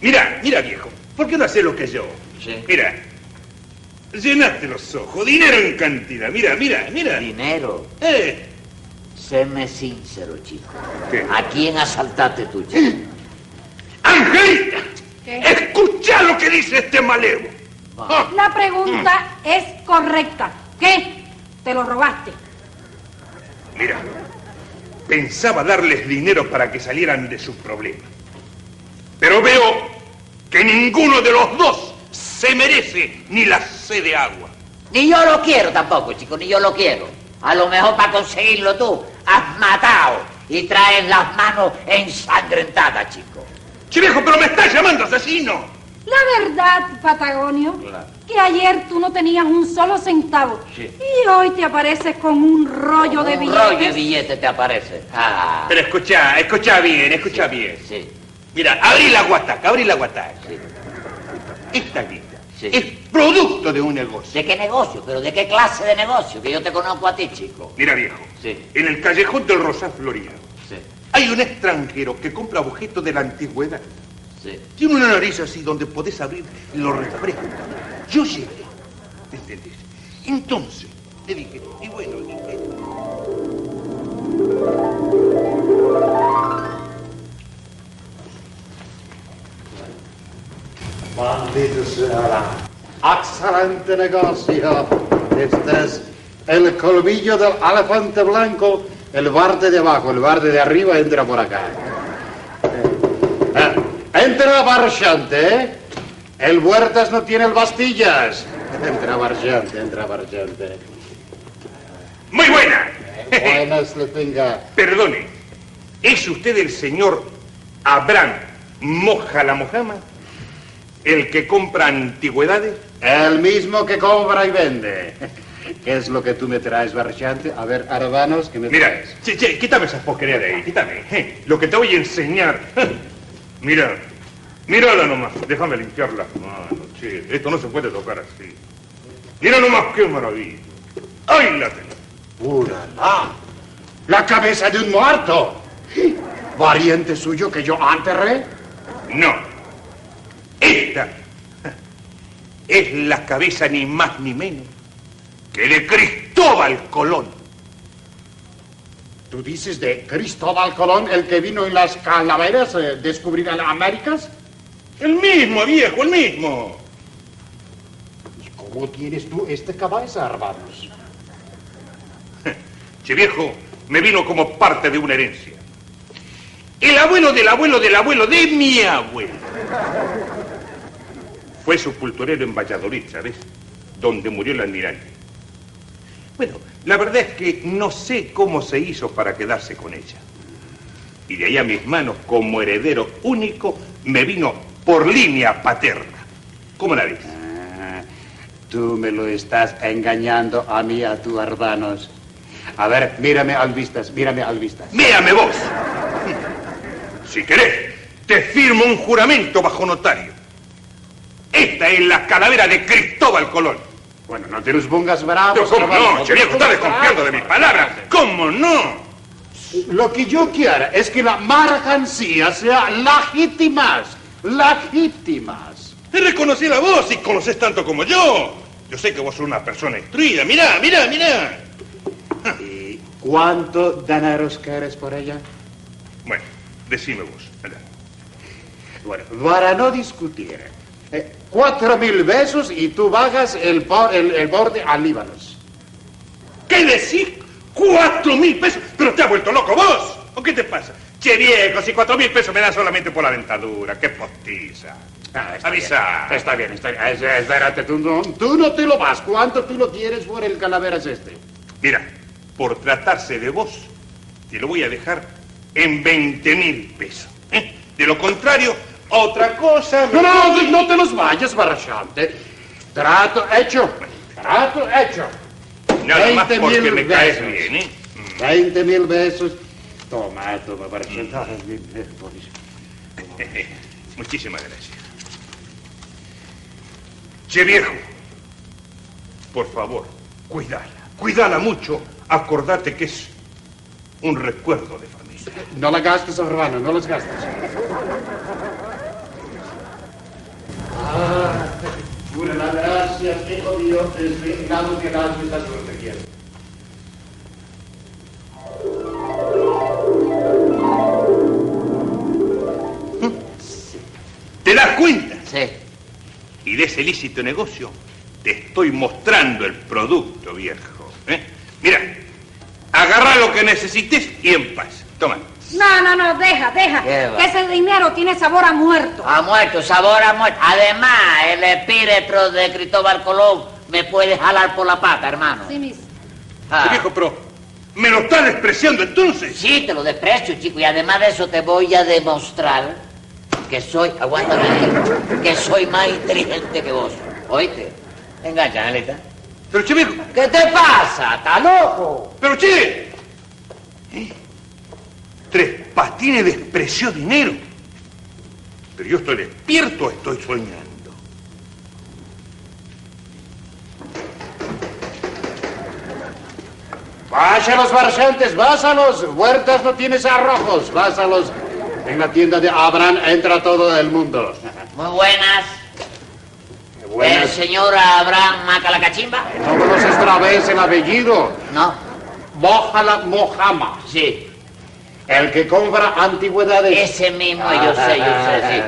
Mira, viejo. ¿Por qué no haces lo que yo? Sí. Mira. Llenaste los ojos. Dinero en cantidad. Mira. ¿Dinero? Séme sincero, chico. ¿Qué? ¿A quién asaltaste tú, chico? ¡Angelita! ¿Qué? ¡Escucha lo que dice este malevo! Ah, La pregunta es correcta. ¿Qué? ¿Te lo robaste? Mira, pensaba darles dinero para que salieran de sus problemas. Pero veo que ninguno de los dos se merece ni la sed de agua. Ni yo lo quiero tampoco, chico, ni yo lo quiero. A lo mejor para conseguirlo tú has matado y traes las manos ensangrentadas, chico. Che, viejo, pero me estás llamando asesino. La verdad, Patagonio, Claro. que ayer tú no tenías un solo centavo. Sí. Y hoy te apareces con un rollo de Un billetes. rollo de billetes te aparece. Ah, Pero escucha bien. sí, Mira, abrí la guataca. sí. Esta guita Sí. es producto de un negocio. ¿De qué negocio? ¿Pero de qué clase de negocio? Que yo te conozco a ti, chico. Mira, viejo, Sí. en el callejón del Rosal Florido Sí, hay un extranjero que compra objetos de la antigüedad. sí. Tiene una nariz así donde podés abrir los refrescos. Yo llegué, ¿me entendés? Entonces, le dije, y bueno, ¿y qué? Maldito sea. Excelente negocio. Este es el colmillo del elefante blanco. El barde de abajo, el barde de arriba entra por acá. Entra Barchante, ¿eh? El Huertas no tiene el Bastillas. Entra Barchante. Muy buena. Buenas le tenga. Perdone, ¿es usted el señor Abraham Moja la Mojama? ¿El que compra antigüedades? El mismo que compra y vende. ¿Qué es lo que tú me traes, Barchante? A ver, Arbanos, ¿qué me Mira, traes? che, quítame esa porquería de ahí, quítame. Lo que te voy a enseñar. Mírala nomás, déjame limpiar las manos, che. Esto no se puede tocar así. Mira nomás qué maravilla. ¡Ay, la tengo! ¡Uralá! ¡La cabeza de un muerto! ¿Variante suyo que yo enterré? No. Esta es la cabeza ni más ni menos que de Cristóbal Colón. ¿Tú dices de Cristóbal Colón, el que vino en las calaveras a descubrir las Américas? El mismo, viejo, el mismo. ¿Y cómo tienes tú esta cabeza, Arbanos? Che, viejo, me vino como parte de una herencia. El abuelo del abuelo del abuelo de mi abuelo fue sepulturero en Valladolid, ¿sabes? Donde murió el almirante. Bueno, la verdad es que no sé cómo se hizo para quedarse con ella. Y de ahí a mis manos, como heredero único, me vino por línea paterna. ¿Cómo la ves? Tú me lo estás engañando a mí, a tu Arbanos. A ver, mírame al vistas. Mírame vos. Si querés, te firmo un juramento bajo notario. Esta es la calavera de Cristóbal Colón. Bueno, no te los pongas bravos. ¿Cómo Arbanos, no? Che, viejo, está desconfiando de mis palabras. ¿Cómo no? Lo que yo quiero es que la mercancía sea legítimas. Te reconocí la voz y conocés tanto como yo. Yo sé que vos sos una persona instruida. Mirá. ¿Y cuánto dineros quieres por ella? Bueno, decime vos. Anda. Bueno, para no discutir, 4.000 pesos y tú bajas el borde al Líbano. ¿Qué decís? 4.000 pesos. ¿Pero te has vuelto loco vos? ¿O qué te pasa? Che, viejo, si 4.000 pesos me dan solamente por la dentadura. ¡Qué postiza! Avisa. Está bien. Espérate, tú no te lo vas. ¿Cuánto tú lo quieres por el calaveras este? Mira, por tratarse de vos, te lo voy a dejar en 20.000 pesos. De lo contrario, otra cosa... No te los vayas, Barrachante. Trato hecho. Nada más porque me 20.000 caes pesos. bien, ¿eh? 20.000 pesos. Toma, Barrachante. Muchísimas gracias. Che, viejo, por favor, cuídala mucho. Acordate que es un recuerdo de familia. No la gastes, hermano, no las gastes. Las gracias, hijo Dios, es dado que das esta suerte quiero. ¿Te das cuenta? Sí. Y de ese ilícito negocio te estoy mostrando el producto, viejo. Mira, agarra lo que necesites y en paz. Toma. No, deja. ¿Qué va? Que ese dinero tiene sabor a muerto. Ha muerto, sabor a muerto. Además, el espíritu de Cristóbal Colón me puede jalar por la pata, hermano. Sí, mis. Ah. Che, viejo, pero ¿me lo estás despreciando entonces? Sí, te lo desprecio, chico, y además de eso te voy a demostrar que soy, aguántame ahí, que soy más inteligente que vos. ¿Oíste? Engancha, Angelita. Pero, che, viejo, ¿Qué te pasa? ¿Estás loco? pero, che. Tres Patines despreció dinero. Pero yo estoy despierto o estoy soñando. Váyalos, Barchantes, váyalos. Huertas no tienes arrojos, váyalos. En la tienda de Abraham entra todo el mundo. Muy buenas. ¿El Buenas. señor Abraham Maca la Cachimba? No me los extravíes el apellido. No. Mohama. Sí. El que compra antigüedades. Ese mismo, yo sé, sí.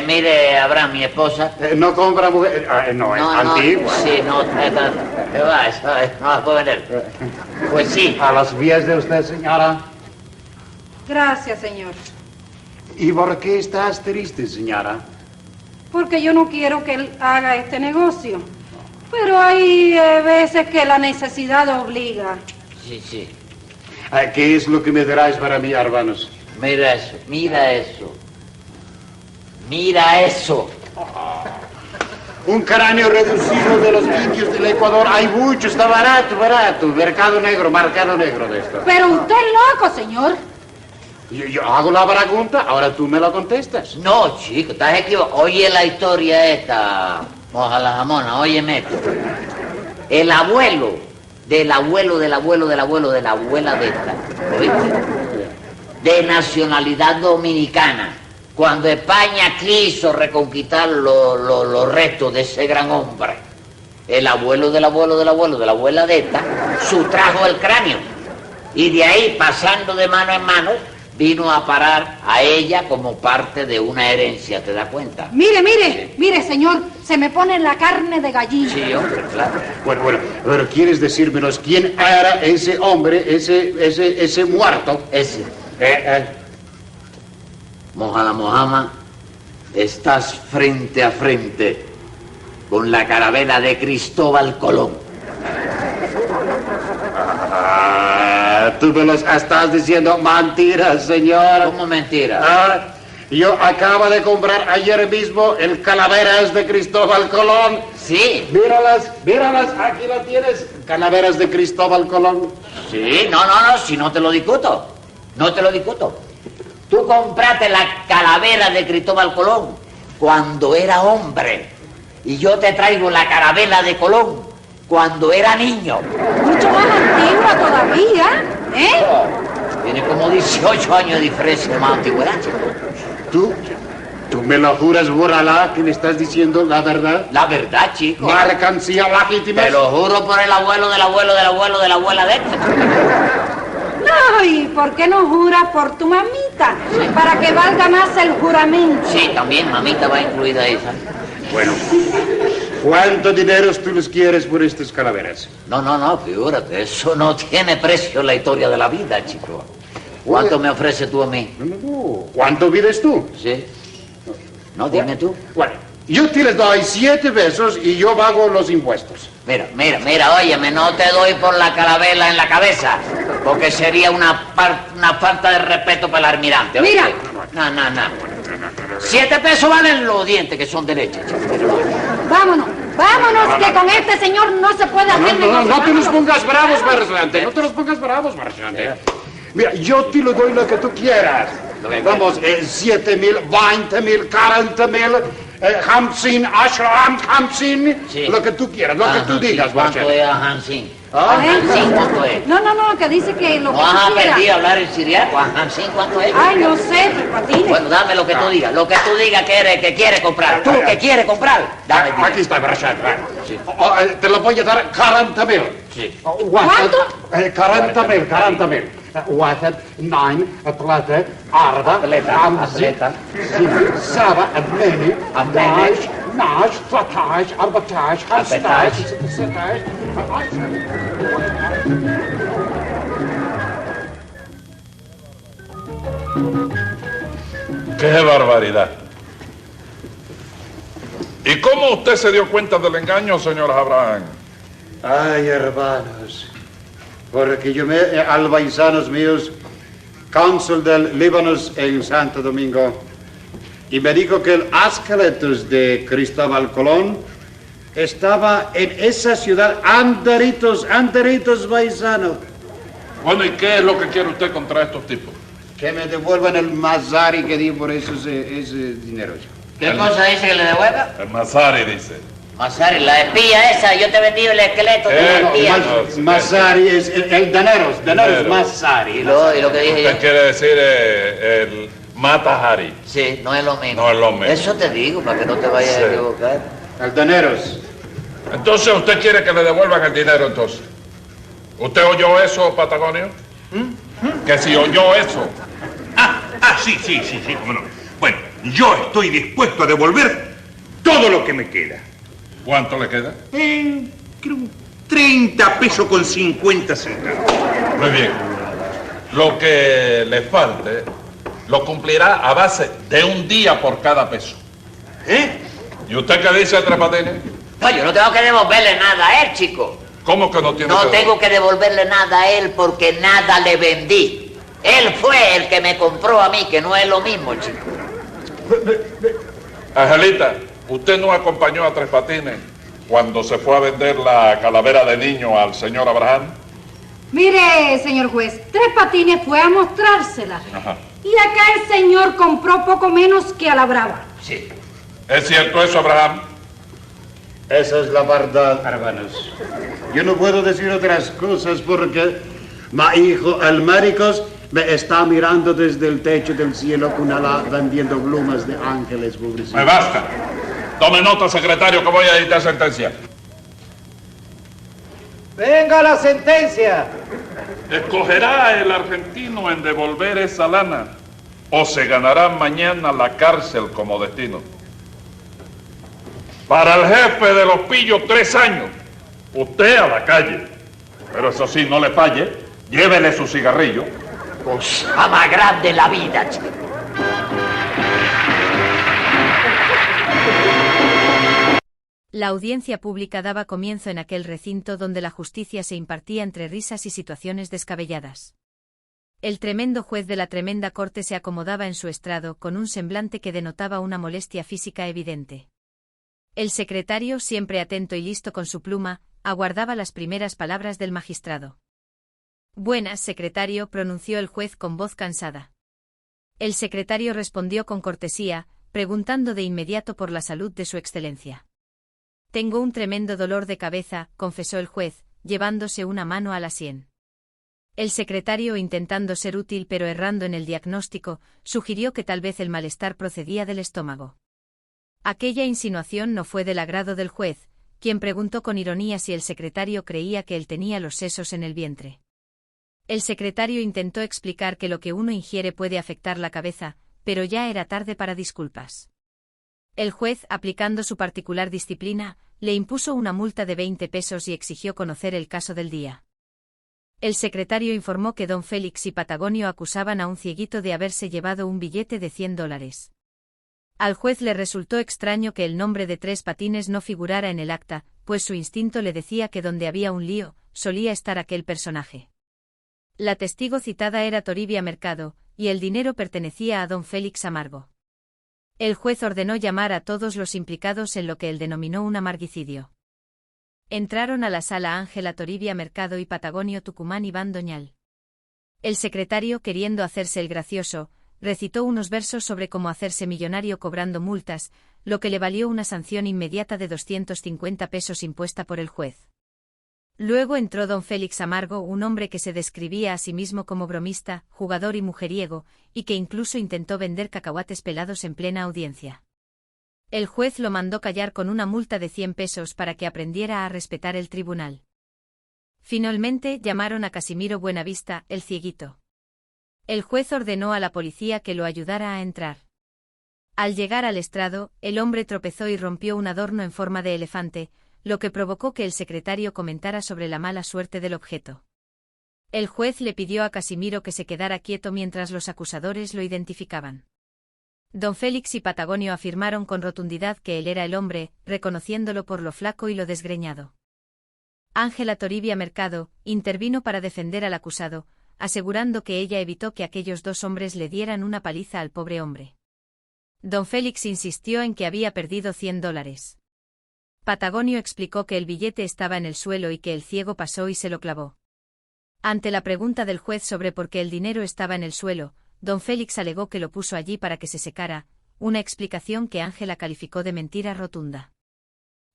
Mire, Abraham, mi esposa. No compra mujer. No, es antigua. Sí, no, ¿qué va? Eso no la puedo vender. Pues sí. A los pies de usted, señora. Gracias, señor. ¿Y por qué estás triste, señora? Porque yo no quiero que él haga este negocio. Pero hay veces que la necesidad obliga. Sí. ¿Qué es lo que me traes para mí, hermanos? Mira eso. Mira eso. Un cráneo reducido de los indios del Ecuador. Hay mucho, está barato. Mercado negro de esto. Pero usted es loco, señor. Yo hago la pregunta, ahora tú me la contestas. No, chico, estás equivocado. Oye la historia esta, moja la jamona, óyeme esto. El abuelo de la abuela de esta, ¿oíste? De nacionalidad dominicana, cuando España quiso reconquistar los restos de ese gran hombre, el abuelo de la abuela de esta, sustrajo el cráneo. Y de ahí, pasando de mano en mano, vino a parar a ella como parte de una herencia, ¿te das cuenta? Mire, señor, se me pone la carne de gallina. Sí, hombre, claro. Bueno, pero ¿quieres decírmenos quién era ese hombre, ese muerto? Ese. Mojama, estás frente a frente con la caravela de Cristóbal Colón. Tú me los estás diciendo mentiras, señor. ¿Cómo mentira? Yo acabo de comprar ayer mismo el calaveras de Cristóbal Colón. Sí. Míralas, aquí la tienes. Calaveras de Cristóbal Colón. Sí, no, si no te lo discuto. Tú compraste la calavera de Cristóbal Colón cuando era hombre. Y yo te traigo la caravela de Colón cuando era niño. Mucho más antigua todavía, ¿eh? Tiene como 18 años de diferencia de más antigüedad, chico. ¿Tú me lo juras, Boralá, que me estás diciendo la verdad? La verdad, chico. Mercancía legítima. Te lo juro por el abuelo de la abuela de esta. No, ¿y por qué no juras por tu mamita? Para que valga más el juramento. Sí, también mamita va incluida esa. Bueno, ¿cuánto dinero tú les quieres por estas calaveras? No, figúrate, eso no tiene precio en la historia de la vida, chico. ¿Cuánto me ofreces tú a mí? No. ¿Cuánto pides tú? Sí. No, dime tú. Bueno, yo te les doy 7 pesos y yo pago los impuestos. Mira, óyeme, no te doy por la calavera en la cabeza, porque sería una falta de respeto para el almirante. ¿Oíste? Mira. No. 7 pesos valen los dientes, que son derechos, chico. Vámonos, que con este señor no se puede hacer negocio. No te los pongas bravos, farsante. No te los pongas bravos, farsante. Mira, yo te lo doy lo que tú quieras. Vamos, 7,000, 20,000, 40,000, 50, 50, Sí. lo que tú quieras, lo que tú digas, ¿Cuánto farsante. es Hansin? ¿Ah? Hansin, ¿cuánto es? No, que dice que lo que ¿No has tú quieras. aprendido a hablar el siriaco? Hansin, ¿cuánto es? Ay, no sé, Tres Patines. Bueno, dame lo que tú digas. Lo que tú digas que quiere comprar. Tú que quieres comprar. Dame. Aquí está, farsante. Sí. Te lo voy a dar 40,000. Sí. ¿Cuánto? 40,000. واحد 9 3 4 5 6 7 8 11 12 13 14 15 16 ¡Qué barbaridad! ¿Y cómo usted se dio cuenta del engaño, señor Abraham? Ay, hermanos, porque yo al paisanos míos, cónsul del Líbano en Santo Domingo, y me dijo que el esqueleto de Cristóbal Colón estaba en esa ciudad, anderitos, paisano. Bueno, ¿y qué es lo que quiere usted contra estos tipos? Que me devuelvan el mazari que di por ese dinero. ¿Qué cosa dice que le devuelva? El Mazari dice. Mazari, la espía esa, yo te he vendido el esqueleto de la espía. Mazari es el dineros, mazari. Y lo que dije Usted yo. quiere decir el Matahari. Sí, no es lo mismo. No es lo mismo. Eso te digo, para que no te vayas Sí. a equivocar. El dineros. Entonces, ¿usted quiere que le devuelvan el dinero, entonces? ¿Usted oyó eso, Patagonio? Que si oyó eso. Sí, cómo no. Bueno, yo estoy dispuesto a devolver todo lo que me queda. ¿Cuánto le queda? Creo 30 pesos con 50 centavos. Muy bien. Lo que le falte lo cumplirá a base de un día por cada peso. ¿Eh? ¿Y usted qué dice, Tres Patines? No, yo no tengo que devolverle nada a él, chico. ¿Cómo que no tiene No que tengo que devolverle nada a él porque nada le vendí. Él fue el que me compró a mí, que no es lo mismo, chico. Angelita, ¿usted no acompañó a Tres Patines cuando se fue a vender la calavera de niño al señor Abraham? Mire, señor juez, Tres Patines fue a mostrársela. Ajá. Y acá el señor compró poco menos que a la brava. Sí. ¿Es cierto eso, Abraham? Esa es la verdad, hermanos. Yo no puedo decir otras cosas porque mi hijo, el Maricos, me está mirando desde el techo del cielo con ala vendiendo plumas de ángeles, pobrecito. Me basta. Tome nota, secretario, que voy a dictar sentencia. Venga la sentencia. ¿Escogerá el argentino en devolver esa lana o se ganará mañana la cárcel como destino? Para el jefe de los pillos, 3 años. Usted a la calle. Pero eso sí, no le falle. Llévele su cigarrillo. Cosa más grande la vida, chico. La audiencia pública daba comienzo en aquel recinto donde la justicia se impartía entre risas y situaciones descabelladas. El tremendo juez de la tremenda corte se acomodaba en su estrado con un semblante que denotaba una molestia física evidente. El secretario, siempre atento y listo con su pluma, aguardaba las primeras palabras del magistrado. «Buenas, secretario», pronunció el juez con voz cansada. El secretario respondió con cortesía, preguntando de inmediato por la salud de su excelencia. «Tengo un tremendo dolor de cabeza», confesó el juez, llevándose una mano a la sien. El secretario, intentando ser útil pero errando en el diagnóstico, sugirió que tal vez el malestar procedía del estómago. Aquella insinuación no fue del agrado del juez, quien preguntó con ironía si el secretario creía que él tenía los sesos en el vientre. El secretario intentó explicar que lo que uno ingiere puede afectar la cabeza, pero ya era tarde para disculpas. El juez, aplicando su particular disciplina, le impuso una multa de 20 pesos y exigió conocer el caso del día. El secretario informó que don Félix y Patagonio acusaban a un cieguito de haberse llevado un billete de $100. Al juez le resultó extraño que el nombre de Tres Patines no figurara en el acta, pues su instinto le decía que donde había un lío, solía estar aquel personaje. La testigo citada era Toribia Mercado, y el dinero pertenecía a don Félix Amargo. El juez ordenó llamar a todos los implicados en lo que él denominó un amarguicidio. Entraron a la sala Ángela Toribia Mercado y Patagonio Tucumán Iván Doñal. El secretario, queriendo hacerse el gracioso, recitó unos versos sobre cómo hacerse millonario cobrando multas, lo que le valió una sanción inmediata de 250 pesos impuesta por el juez. Luego entró don Félix Amargo, un hombre que se describía a sí mismo como bromista, jugador y mujeriego, y que incluso intentó vender cacahuates pelados en plena audiencia. El juez lo mandó callar con una multa de 100 pesos para que aprendiera a respetar el tribunal. Finalmente llamaron a Casimiro Buenavista, el cieguito. El juez ordenó a la policía que lo ayudara a entrar. Al llegar al estrado, el hombre tropezó y rompió un adorno en forma de elefante, lo que provocó que el secretario comentara sobre la mala suerte del objeto. El juez le pidió a Casimiro que se quedara quieto mientras los acusadores lo identificaban. Don Félix y Patagonio afirmaron con rotundidad que él era el hombre, reconociéndolo por lo flaco y lo desgreñado. Ángela Toribia Mercado intervino para defender al acusado, asegurando que ella evitó que aquellos dos hombres le dieran una paliza al pobre hombre. Don Félix insistió en que había perdido $100. Patagonio explicó que el billete estaba en el suelo y que el ciego pasó y se lo clavó. Ante la pregunta del juez sobre por qué el dinero estaba en el suelo, don Félix alegó que lo puso allí para que se secara, una explicación que Ángela calificó de mentira rotunda.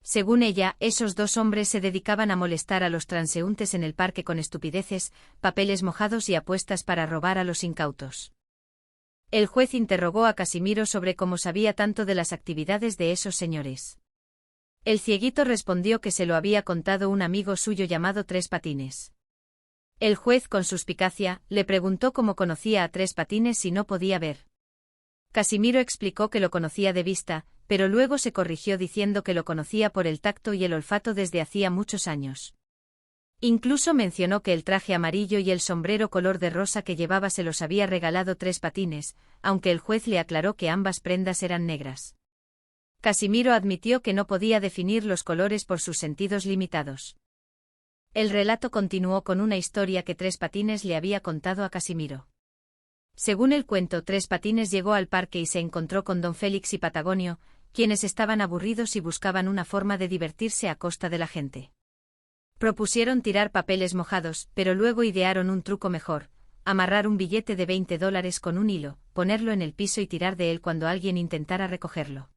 Según ella, esos dos hombres se dedicaban a molestar a los transeúntes en el parque con estupideces, papeles mojados y apuestas para robar a los incautos. El juez interrogó a Casimiro sobre cómo sabía tanto de las actividades de esos señores. El cieguito respondió que se lo había contado un amigo suyo llamado Tres Patines. El juez, con suspicacia, le preguntó cómo conocía a Tres Patines si no podía ver. Casimiro explicó que lo conocía de vista, pero luego se corrigió diciendo que lo conocía por el tacto y el olfato desde hacía muchos años. Incluso mencionó que el traje amarillo y el sombrero color de rosa que llevaba se los había regalado Tres Patines, aunque el juez le aclaró que ambas prendas eran negras. Casimiro admitió que no podía definir los colores por sus sentidos limitados. El relato continuó con una historia que Tres Patines le había contado a Casimiro. Según el cuento, Tres Patines llegó al parque y se encontró con don Félix y Patagonio, quienes estaban aburridos y buscaban una forma de divertirse a costa de la gente. Propusieron tirar papeles mojados, pero luego idearon un truco mejor: amarrar un billete de $20 con un hilo, ponerlo en el piso y tirar de él cuando alguien intentara recogerlo.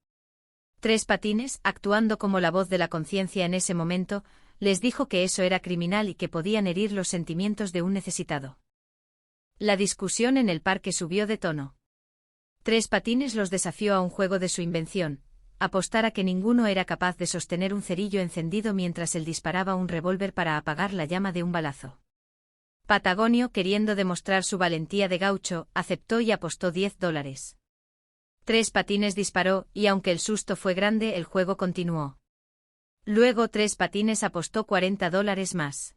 Tres Patines, actuando como la voz de la conciencia en ese momento, les dijo que eso era criminal y que podían herir los sentimientos de un necesitado. La discusión en el parque subió de tono. Tres Patines los desafió a un juego de su invención: apostar a que ninguno era capaz de sostener un cerillo encendido mientras él disparaba un revólver para apagar la llama de un balazo. Patagonio, queriendo demostrar su valentía de gaucho, aceptó y apostó $10. Tres Patines disparó, y aunque el susto fue grande, el juego continuó. Luego Tres Patines apostó $40 más.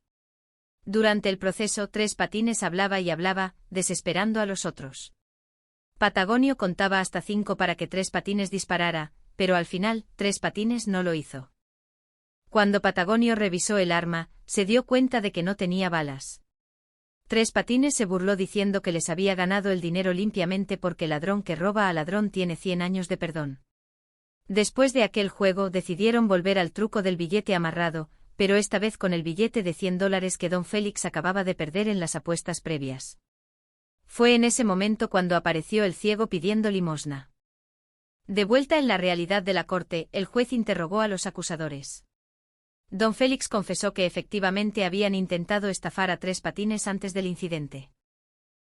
Durante el proceso, Tres Patines hablaba y hablaba, desesperando a los otros. Patagonio contaba hasta 5 para que Tres Patines disparara, pero al final, Tres Patines no lo hizo. Cuando Patagonio revisó el arma, se dio cuenta de que no tenía balas. Tres Patines se burló diciendo que les había ganado el dinero limpiamente porque ladrón que roba a ladrón tiene 100 años de perdón. Después de aquel juego decidieron volver al truco del billete amarrado, pero esta vez con el billete de $100 que don Félix acababa de perder en las apuestas previas. Fue en ese momento cuando apareció el ciego pidiendo limosna. De vuelta en la realidad de la corte, el juez interrogó a los acusadores. Don Félix confesó que efectivamente habían intentado estafar a Tres Patines antes del incidente.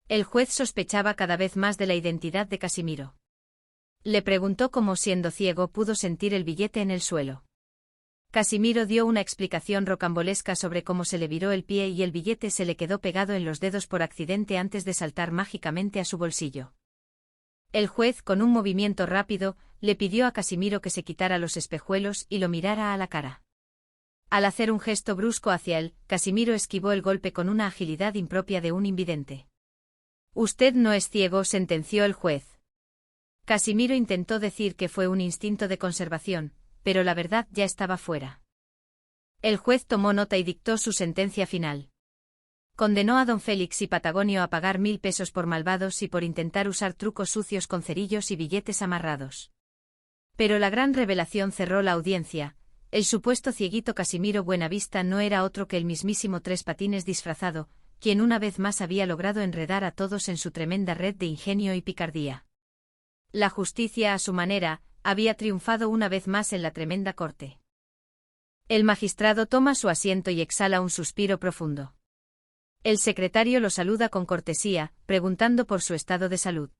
El juez sospechaba cada vez más de la identidad de Casimiro. Le preguntó cómo, siendo ciego, pudo sentir el billete en el suelo. Casimiro dio una explicación rocambolesca sobre cómo se le viró el pie y el billete se le quedó pegado en los dedos por accidente antes de saltar mágicamente a su bolsillo. El juez, con un movimiento rápido, le pidió a Casimiro que se quitara los espejuelos y lo mirara a la cara. Al hacer un gesto brusco hacia él, Casimiro esquivó el golpe con una agilidad impropia de un invidente. «Usted no es ciego», sentenció el juez. Casimiro intentó decir que fue un instinto de conservación, pero la verdad ya estaba fuera. El juez tomó nota y dictó su sentencia final. Condenó a don Félix y Patagonio a pagar 1000 pesos por malvados y por intentar usar trucos sucios con cerillos y billetes amarrados. Pero la gran revelación cerró la audiencia. El supuesto cieguito Casimiro Buenavista no era otro que el mismísimo Tres Patines disfrazado, quien una vez más había logrado enredar a todos en su tremenda red de ingenio y picardía. La justicia, a su manera, había triunfado una vez más en la tremenda corte. El magistrado toma su asiento y exhala un suspiro profundo. El secretario lo saluda con cortesía, preguntando por su estado de salud.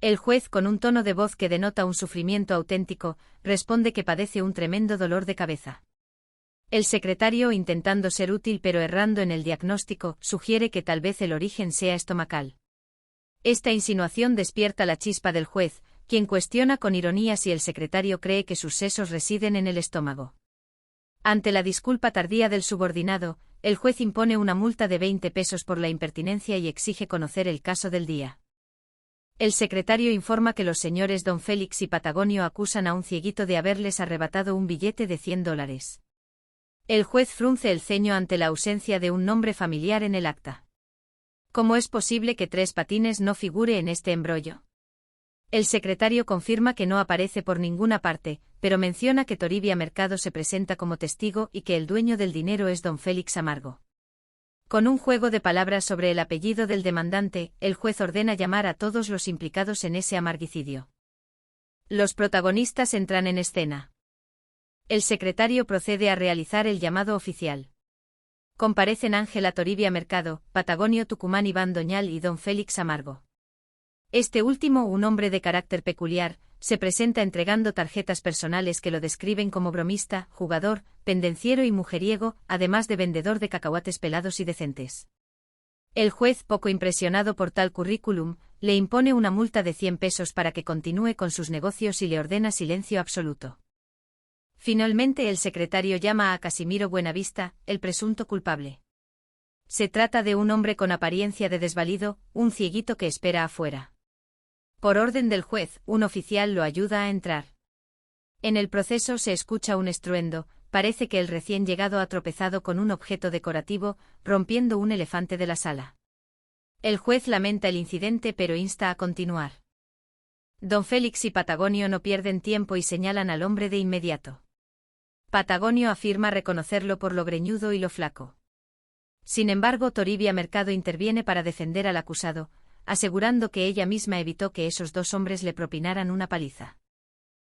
El juez, con un tono de voz que denota un sufrimiento auténtico, responde que padece un tremendo dolor de cabeza. El secretario, intentando ser útil pero errando en el diagnóstico, sugiere que tal vez el origen sea estomacal. Esta insinuación despierta la chispa del juez, quien cuestiona con ironía si el secretario cree que sus sesos residen en el estómago. Ante la disculpa tardía del subordinado, el juez impone una multa de 20 pesos por la impertinencia y exige conocer el caso del día. El secretario informa que los señores don Félix y Patagonio acusan a un cieguito de haberles arrebatado un billete de $100. El juez frunce el ceño ante la ausencia de un nombre familiar en el acta. ¿Cómo es posible que Tres Patines no figure en este embrollo? El secretario confirma que no aparece por ninguna parte, pero menciona que Toribia Mercado se presenta como testigo y que el dueño del dinero es don Félix Amargo. Con un juego de palabras sobre el apellido del demandante, el juez ordena llamar a todos los implicados en ese amarguicidio. Los protagonistas entran en escena. El secretario procede a realizar el llamado oficial. Comparecen Ángela Toribia Mercado, Patagonio Tucumán Iván Doñal y don Félix Amargo. Este último, un hombre de carácter peculiar, se presenta entregando tarjetas personales que lo describen como bromista, jugador, pendenciero y mujeriego, además de vendedor de cacahuates pelados y decentes. El juez, poco impresionado por tal currículum, le impone una multa de 100 pesos para que continúe con sus negocios y le ordena silencio absoluto. Finalmente el secretario llama a Casimiro Buenavista, el presunto culpable. Se trata de un hombre con apariencia de desvalido, un cieguito que espera afuera. Por orden del juez, un oficial lo ayuda a entrar. En el proceso se escucha un estruendo, parece que el recién llegado ha tropezado con un objeto decorativo, rompiendo un elefante de la sala. El juez lamenta el incidente pero insta a continuar. Don Félix y Patagonio no pierden tiempo y señalan al hombre de inmediato. Patagonio afirma reconocerlo por lo greñudo y lo flaco. Sin embargo, Toribia Mercado interviene para defender al acusado, asegurando que ella misma evitó que esos dos hombres le propinaran una paliza.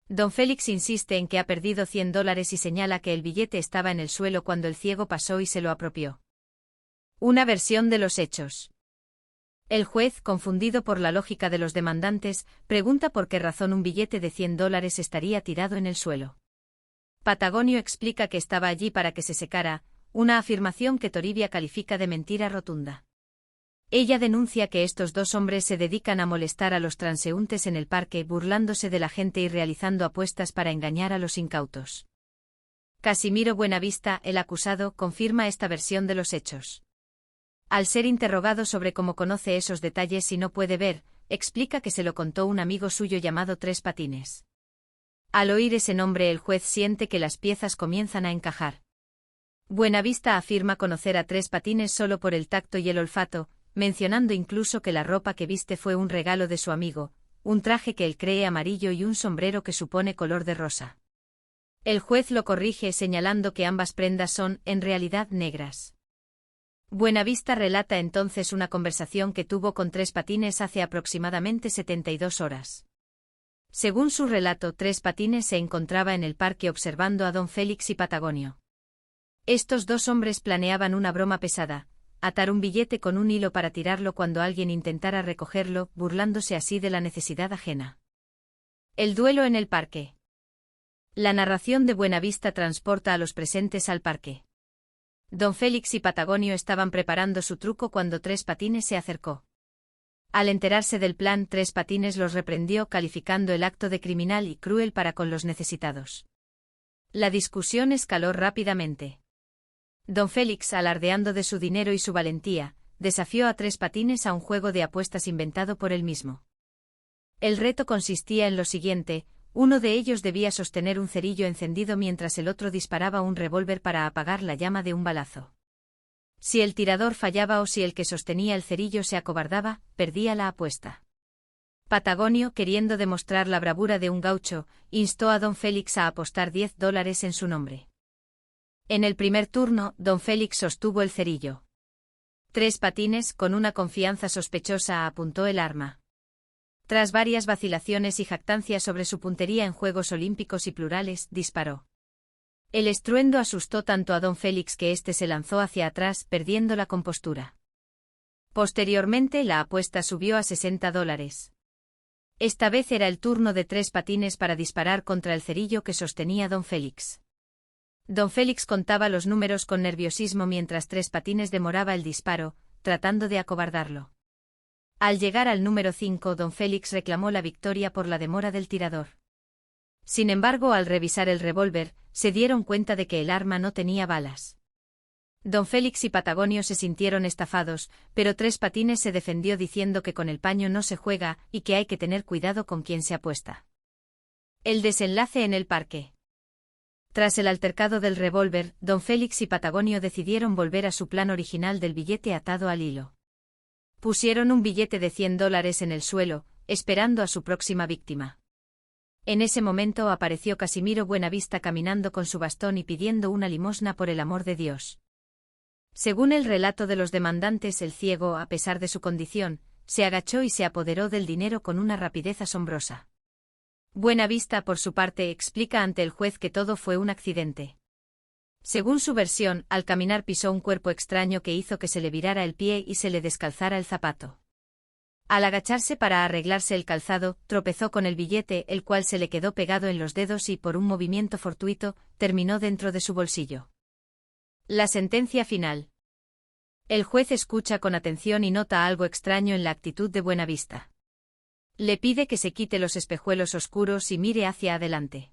Don Félix insiste en que ha perdido $100 y señala que el billete estaba en el suelo cuando el ciego pasó y se lo apropió. Una versión de los hechos. El juez, confundido por la lógica de los demandantes, pregunta por qué razón un billete de $100 estaría tirado en el suelo. Patagonio explica que estaba allí para que se secara, una afirmación que Toribia califica de mentira rotunda. Ella denuncia que estos dos hombres se dedican a molestar a los transeúntes en el parque burlándose de la gente y realizando apuestas para engañar a los incautos. Casimiro Buenavista, el acusado, confirma esta versión de los hechos. Al ser interrogado sobre cómo conoce esos detalles y no puede ver, explica que se lo contó un amigo suyo llamado Tres Patines. Al oír ese nombre el juez siente que las piezas comienzan a encajar. Buenavista afirma conocer a Tres Patines solo por el tacto y el olfato, mencionando incluso que la ropa que viste fue un regalo de su amigo, un traje que él cree amarillo y un sombrero que supone color de rosa. El juez lo corrige señalando que ambas prendas son, en realidad, negras. Buenavista relata entonces una conversación que tuvo con Tres Patines hace aproximadamente 72 horas. Según su relato, Tres Patines se encontraba en el parque observando a don Félix y Patagonio. Estos dos hombres planeaban una broma pesada, atar un billete con un hilo para tirarlo cuando alguien intentara recogerlo, burlándose así de la necesidad ajena. El duelo en el parque. La narración de Buenavista transporta a los presentes al parque. Don Félix y Patagonio estaban preparando su truco cuando Tres Patines se acercó. Al enterarse del plan, Tres Patines los reprendió calificando el acto de criminal y cruel para con los necesitados. La discusión escaló rápidamente. Don Félix, alardeando de su dinero y su valentía, desafió a Tres Patines a un juego de apuestas inventado por él mismo. El reto consistía en lo siguiente: uno de ellos debía sostener un cerillo encendido mientras el otro disparaba un revólver para apagar la llama de un balazo. Si el tirador fallaba o si el que sostenía el cerillo se acobardaba, perdía la apuesta. Patagonio, queriendo demostrar la bravura de un gaucho, instó a Don Félix a apostar $10 en su nombre. En el primer turno, Don Félix sostuvo el cerillo. Tres Patines, con una confianza sospechosa, apuntó el arma. Tras varias vacilaciones y jactancias sobre su puntería en Juegos Olímpicos y plurales, disparó. El estruendo asustó tanto a Don Félix que éste se lanzó hacia atrás, perdiendo la compostura. Posteriormente, la apuesta subió a $60. Esta vez era el turno de Tres Patines para disparar contra el cerillo que sostenía Don Félix. Don Félix contaba los números con nerviosismo mientras Tres Patines demoraba el disparo, tratando de acobardarlo. Al llegar al número 5, Don Félix reclamó la victoria por la demora del tirador. Sin embargo, al revisar el revólver, se dieron cuenta de que el arma no tenía balas. Don Félix y Patagonio se sintieron estafados, pero Tres Patines se defendió diciendo que con el paño no se juega y que hay que tener cuidado con quien se apuesta. El desenlace en el parque. Tras el altercado del revólver, Don Félix y Patagonio decidieron volver a su plan original del billete atado al hilo. Pusieron un billete de $100 en el suelo, esperando a su próxima víctima. En ese momento apareció Casimiro Buenavista caminando con su bastón y pidiendo una limosna por el amor de Dios. Según el relato de los demandantes, el ciego, a pesar de su condición, se agachó y se apoderó del dinero con una rapidez asombrosa. Buenavista, por su parte, explica ante el juez que todo fue un accidente. Según su versión, al caminar pisó un cuerpo extraño que hizo que se le virara el pie y se le descalzara el zapato. Al agacharse para arreglarse el calzado, tropezó con el billete, el cual se le quedó pegado en los dedos y, por un movimiento fortuito, terminó dentro de su bolsillo. La sentencia final. El juez escucha con atención y nota algo extraño en la actitud de Buenavista. Le pide que se quite los espejuelos oscuros y mire hacia adelante.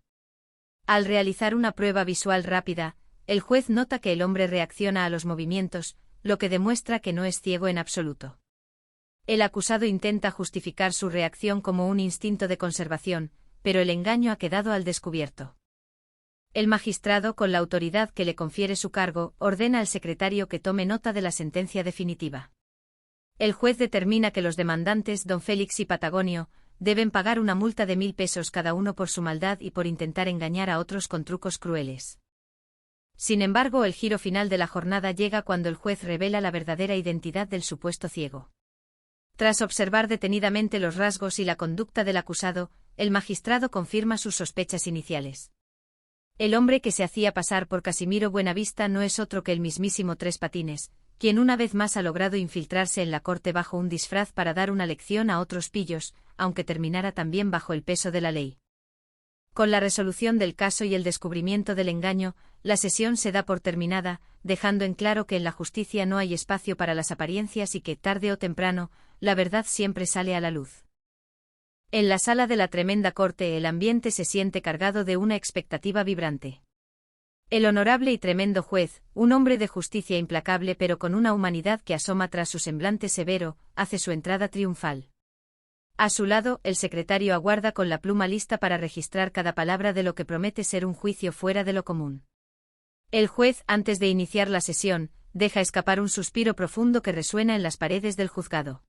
Al realizar una prueba visual rápida, el juez nota que el hombre reacciona a los movimientos, lo que demuestra que no es ciego en absoluto. El acusado intenta justificar su reacción como un instinto de conservación, pero el engaño ha quedado al descubierto. El magistrado, con la autoridad que le confiere su cargo, ordena al secretario que tome nota de la sentencia definitiva. El juez determina que los demandantes, Don Félix y Patagonio, deben pagar una multa de $1000 cada uno por su maldad y por intentar engañar a otros con trucos crueles. Sin embargo, el giro final de la jornada llega cuando el juez revela la verdadera identidad del supuesto ciego. Tras observar detenidamente los rasgos y la conducta del acusado, el magistrado confirma sus sospechas iniciales. El hombre que se hacía pasar por Casimiro Buenavista no es otro que el mismísimo Tres Patines, quien una vez más ha logrado infiltrarse en la corte bajo un disfraz para dar una lección a otros pillos, aunque terminara también bajo el peso de la ley. Con la resolución del caso y el descubrimiento del engaño, la sesión se da por terminada, dejando en claro que en la justicia no hay espacio para las apariencias y que, tarde o temprano, la verdad siempre sale a la luz. En la sala de la tremenda corte el ambiente se siente cargado de una expectativa vibrante. El honorable y tremendo juez, un hombre de justicia implacable pero con una humanidad que asoma tras su semblante severo, hace su entrada triunfal. A su lado, el secretario aguarda con la pluma lista para registrar cada palabra de lo que promete ser un juicio fuera de lo común. El juez, antes de iniciar la sesión, deja escapar un suspiro profundo que resuena en las paredes del juzgado.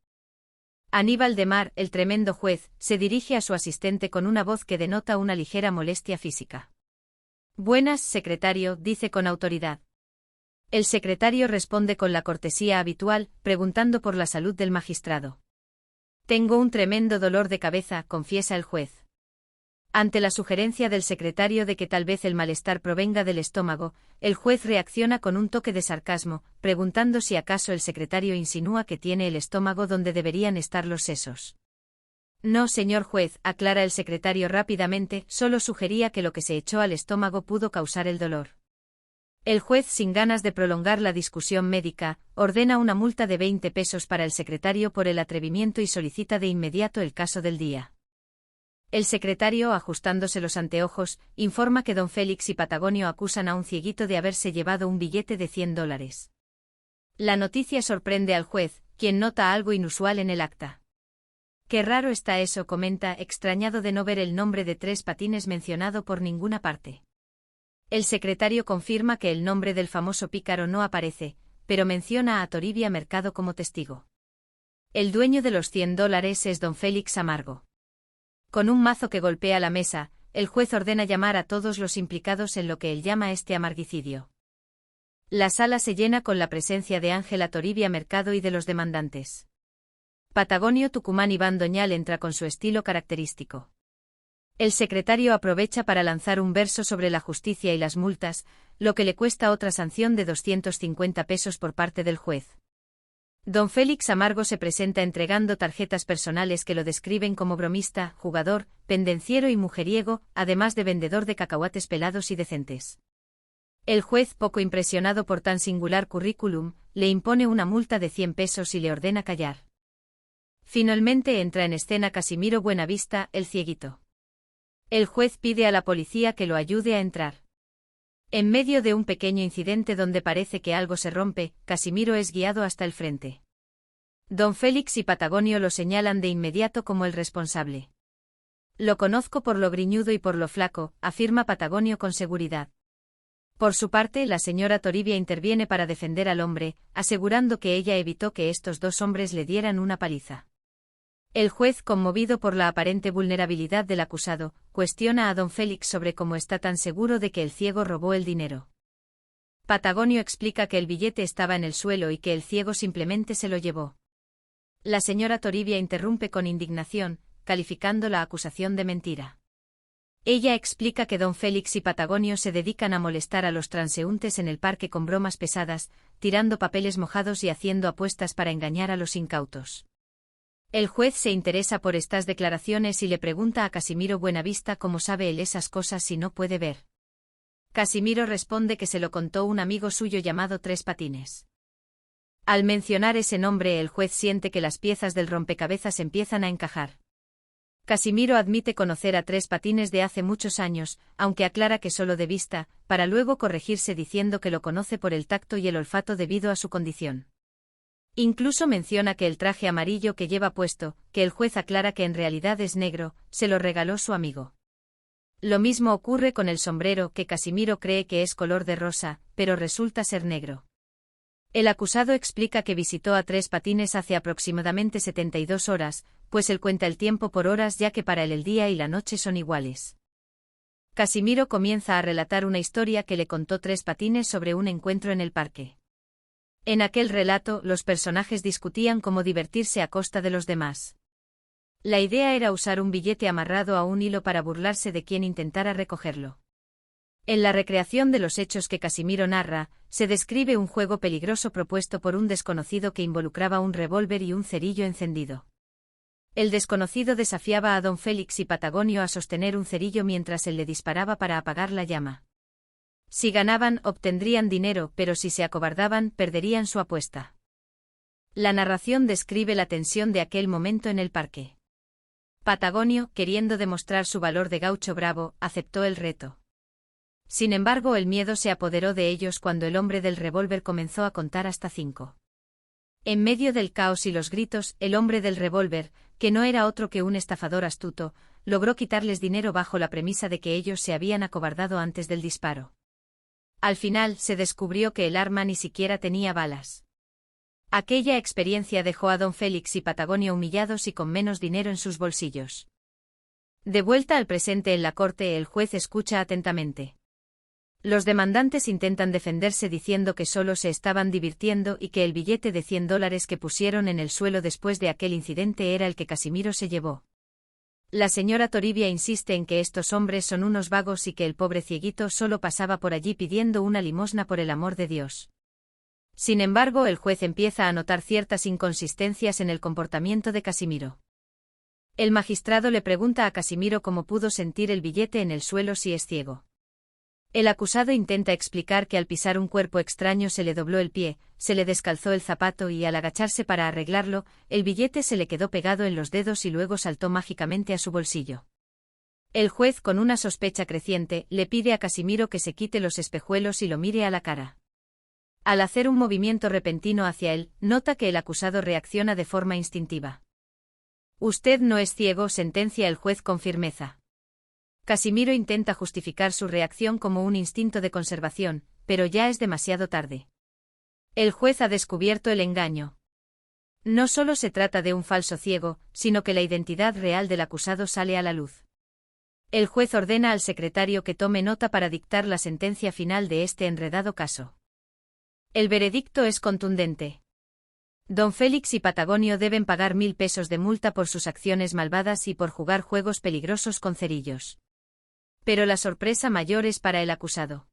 Aníbal de Mar, el tremendo juez, se dirige a su asistente con una voz que denota una ligera molestia física. «Buenas, secretario», dice con autoridad. El secretario responde con la cortesía habitual, preguntando por la salud del magistrado. «Tengo un tremendo dolor de cabeza», confiesa el juez. Ante la sugerencia del secretario de que tal vez el malestar provenga del estómago, el juez reacciona con un toque de sarcasmo, preguntando si acaso el secretario insinúa que tiene el estómago donde deberían estar los sesos. No, señor juez, aclara el secretario rápidamente, solo sugería que lo que se echó al estómago pudo causar el dolor. El juez, sin ganas de prolongar la discusión médica, ordena una multa de 20 pesos para el secretario por el atrevimiento y solicita de inmediato el caso del día. El secretario, ajustándose los anteojos, informa que don Félix y Patagonio acusan a un cieguito de haberse llevado un billete de $100. La noticia sorprende al juez, quien nota algo inusual en el acta. Qué raro está eso, comenta, extrañado de no ver el nombre de Tres Patines mencionado por ninguna parte. El secretario confirma que el nombre del famoso pícaro no aparece, pero menciona a Toribia Mercado como testigo. El dueño de los $100 es don Félix Amargo. Con un mazo que golpea la mesa, el juez ordena llamar a todos los implicados en lo que él llama este amarguicidio. La sala se llena con la presencia de Ángela Toribia Mercado y de los demandantes. Patagonio Tucumán Iván Doñal entra con su estilo característico. El secretario aprovecha para lanzar un verso sobre la justicia y las multas, lo que le cuesta otra sanción de 250 pesos por parte del juez. Don Félix Amargo se presenta entregando tarjetas personales que lo describen como bromista, jugador, pendenciero y mujeriego, además de vendedor de cacahuates pelados y decentes. El juez, poco impresionado por tan singular currículum, le impone una multa de 100 pesos y le ordena callar. Finalmente entra en escena Casimiro Buenavista, el cieguito. El juez pide a la policía que lo ayude a entrar. En medio de un pequeño incidente donde parece que algo se rompe, Casimiro es guiado hasta el frente. Don Félix y Patagonio lo señalan de inmediato como el responsable. Lo conozco por lo griñudo y por lo flaco, afirma Patagonio con seguridad. Por su parte, la señora Toribia interviene para defender al hombre, asegurando que ella evitó que estos dos hombres le dieran una paliza. El juez, conmovido por la aparente vulnerabilidad del acusado, cuestiona a don Félix sobre cómo está tan seguro de que el ciego robó el dinero. Patagonio explica que el billete estaba en el suelo y que el ciego simplemente se lo llevó. La señora Toribia interrumpe con indignación, calificando la acusación de mentira. Ella explica que don Félix y Patagonio se dedican a molestar a los transeúntes en el parque con bromas pesadas, tirando papeles mojados y haciendo apuestas para engañar a los incautos. El juez se interesa por estas declaraciones y le pregunta a Casimiro Buenavista cómo sabe él esas cosas si no puede ver. Casimiro responde que se lo contó un amigo suyo llamado Tres Patines. Al mencionar ese nombre, el juez siente que las piezas del rompecabezas empiezan a encajar. Casimiro admite conocer a Tres Patines de hace muchos años, aunque aclara que solo de vista, para luego corregirse diciendo que lo conoce por el tacto y el olfato debido a su condición. Incluso menciona que el traje amarillo que lleva puesto, que el juez aclara que en realidad es negro, se lo regaló su amigo. Lo mismo ocurre con el sombrero, que Casimiro cree que es color de rosa, pero resulta ser negro. El acusado explica que visitó a Tres Patines hace aproximadamente 72 horas, pues él cuenta el tiempo por horas ya que para él el día y la noche son iguales. Casimiro comienza a relatar una historia que le contó Tres Patines sobre un encuentro en el parque. En aquel relato, los personajes discutían cómo divertirse a costa de los demás. La idea era usar un billete amarrado a un hilo para burlarse de quien intentara recogerlo. En la recreación de los hechos que Casimiro narra, se describe un juego peligroso propuesto por un desconocido que involucraba un revólver y un cerillo encendido. El desconocido desafiaba a don Félix y Patagonio a sostener un cerillo mientras él le disparaba para apagar la llama. Si ganaban, obtendrían dinero, pero si se acobardaban, perderían su apuesta. La narración describe la tensión de aquel momento en el parque. Patagonio, queriendo demostrar su valor de gaucho bravo, aceptó el reto. Sin embargo, el miedo se apoderó de ellos cuando el hombre del revólver comenzó a contar hasta 5. En medio del caos y los gritos, el hombre del revólver, que no era otro que un estafador astuto, logró quitarles dinero bajo la premisa de que ellos se habían acobardado antes del disparo. Al final, se descubrió que el arma ni siquiera tenía balas. Aquella experiencia dejó a don Félix y Patagonio humillados y con menos dinero en sus bolsillos. De vuelta al presente en la corte, el juez escucha atentamente. Los demandantes intentan defenderse diciendo que solo se estaban divirtiendo y que el billete de $100 que pusieron en el suelo después de aquel incidente era el que Casimiro se llevó. La señora Toribia insiste en que estos hombres son unos vagos y que el pobre cieguito solo pasaba por allí pidiendo una limosna por el amor de Dios. Sin embargo, el juez empieza a notar ciertas inconsistencias en el comportamiento de Casimiro. El magistrado le pregunta a Casimiro cómo pudo sentir el billete en el suelo si es ciego. El acusado intenta explicar que al pisar un cuerpo extraño se le dobló el pie, se le descalzó el zapato y al agacharse para arreglarlo, el billete se le quedó pegado en los dedos y luego saltó mágicamente a su bolsillo. El juez, con una sospecha creciente, le pide a Casimiro que se quite los espejuelos y lo mire a la cara. Al hacer un movimiento repentino hacia él, nota que el acusado reacciona de forma instintiva. Usted no es ciego, sentencia el juez con firmeza. Casimiro intenta justificar su reacción como un instinto de conservación, pero ya es demasiado tarde. El juez ha descubierto el engaño. No solo se trata de un falso ciego, sino que la identidad real del acusado sale a la luz. El juez ordena al secretario que tome nota para dictar la sentencia final de este enredado caso. El veredicto es contundente. Don Félix y Patagonio deben pagar 1000 pesos de multa por sus acciones malvadas y por jugar juegos peligrosos con cerillos. Pero la sorpresa mayor es para el acusado.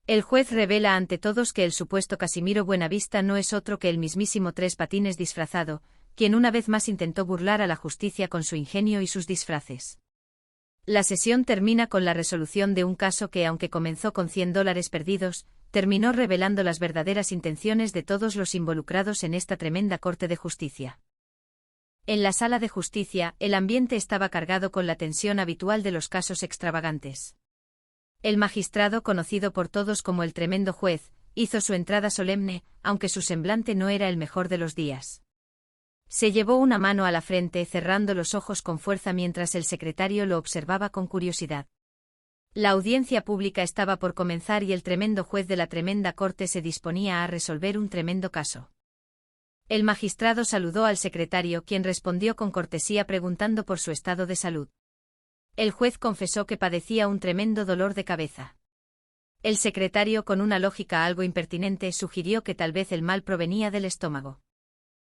El juez revela ante todos que el supuesto Casimiro Buenavista no es otro que el mismísimo Tres Patines disfrazado, quien una vez más intentó burlar a la justicia con su ingenio y sus disfraces. La sesión termina con la resolución de un caso que, aunque comenzó con $100 perdidos, terminó revelando las verdaderas intenciones de todos los involucrados en esta tremenda corte de justicia. En la sala de justicia, el ambiente estaba cargado con la tensión habitual de los casos extravagantes. El magistrado, conocido por todos como el tremendo juez, hizo su entrada solemne, aunque su semblante no era el mejor de los días. Se llevó una mano a la frente, cerrando los ojos con fuerza mientras el secretario lo observaba con curiosidad. La audiencia pública estaba por comenzar y el tremendo juez de la tremenda corte se disponía a resolver un tremendo caso. El magistrado saludó al secretario, quien respondió con cortesía preguntando por su estado de salud. El juez confesó que padecía un tremendo dolor de cabeza. El secretario, con una lógica algo impertinente, sugirió que tal vez el mal provenía del estómago.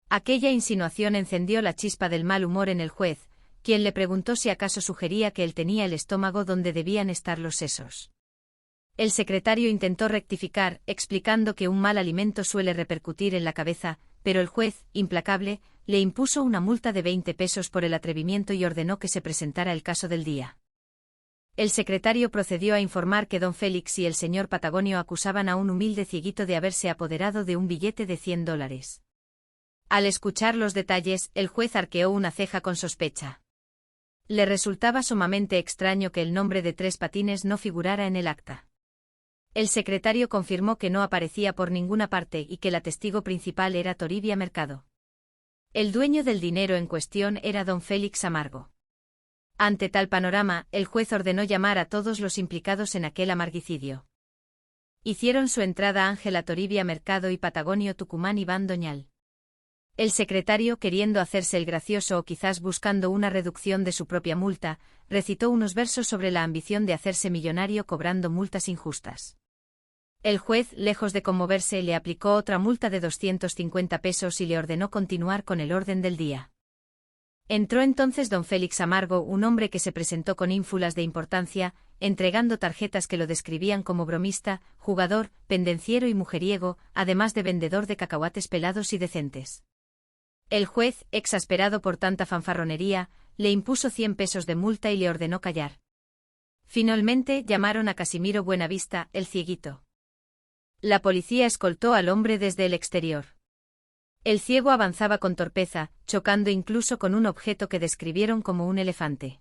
Aquella insinuación encendió la chispa del mal humor en el juez, quien le preguntó si acaso sugería que él tenía el estómago donde debían estar los sesos. El secretario intentó rectificar, explicando que un mal alimento suele repercutir en la cabeza, pero el juez, implacable, le impuso una multa de 20 pesos por el atrevimiento y ordenó que se presentara el caso del día. El secretario procedió a informar que don Félix y el señor Patagonio acusaban a un humilde cieguito de haberse apoderado de un billete de $100. Al escuchar los detalles, el juez arqueó una ceja con sospecha. Le resultaba sumamente extraño que el nombre de Tres Patines no figurara en el acta. El secretario confirmó que no aparecía por ninguna parte y que la testigo principal era Toribia Mercado. El dueño del dinero en cuestión era don Félix Amargo. Ante tal panorama, el juez ordenó llamar a todos los implicados en aquel amarguicidio. Hicieron su entrada Ángela Toribia Mercado y Patagonio Tucumán Iván Doñal. El secretario, queriendo hacerse el gracioso o quizás buscando una reducción de su propia multa, recitó unos versos sobre la ambición de hacerse millonario cobrando multas injustas. El juez, lejos de conmoverse, le aplicó otra multa de 250 pesos y le ordenó continuar con el orden del día. Entró entonces don Félix Amargo, un hombre que se presentó con ínfulas de importancia, entregando tarjetas que lo describían como bromista, jugador, pendenciero y mujeriego, además de vendedor de cacahuates pelados y decentes. El juez, exasperado por tanta fanfarronería, le impuso 100 pesos de multa y le ordenó callar. Finalmente llamaron a Casimiro Buenavista, el cieguito. La policía escoltó al hombre desde el exterior. El ciego avanzaba con torpeza, chocando incluso con un objeto que describieron como un elefante.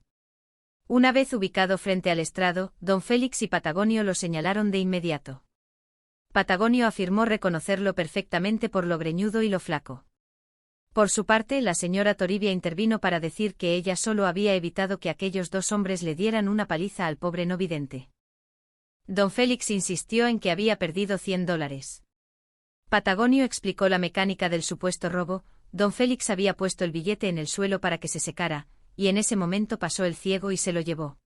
Una vez ubicado frente al estrado, don Félix y Patagonio lo señalaron de inmediato. Patagonio afirmó reconocerlo perfectamente por lo greñudo y lo flaco. Por su parte, la señora Toribia intervino para decir que ella solo había evitado que aquellos dos hombres le dieran una paliza al pobre no vidente. Don Félix insistió en que había perdido $100. Patagonio explicó la mecánica del supuesto robo. Don Félix había puesto el billete en el suelo para que se secara, y en ese momento pasó el ciego y se lo llevó.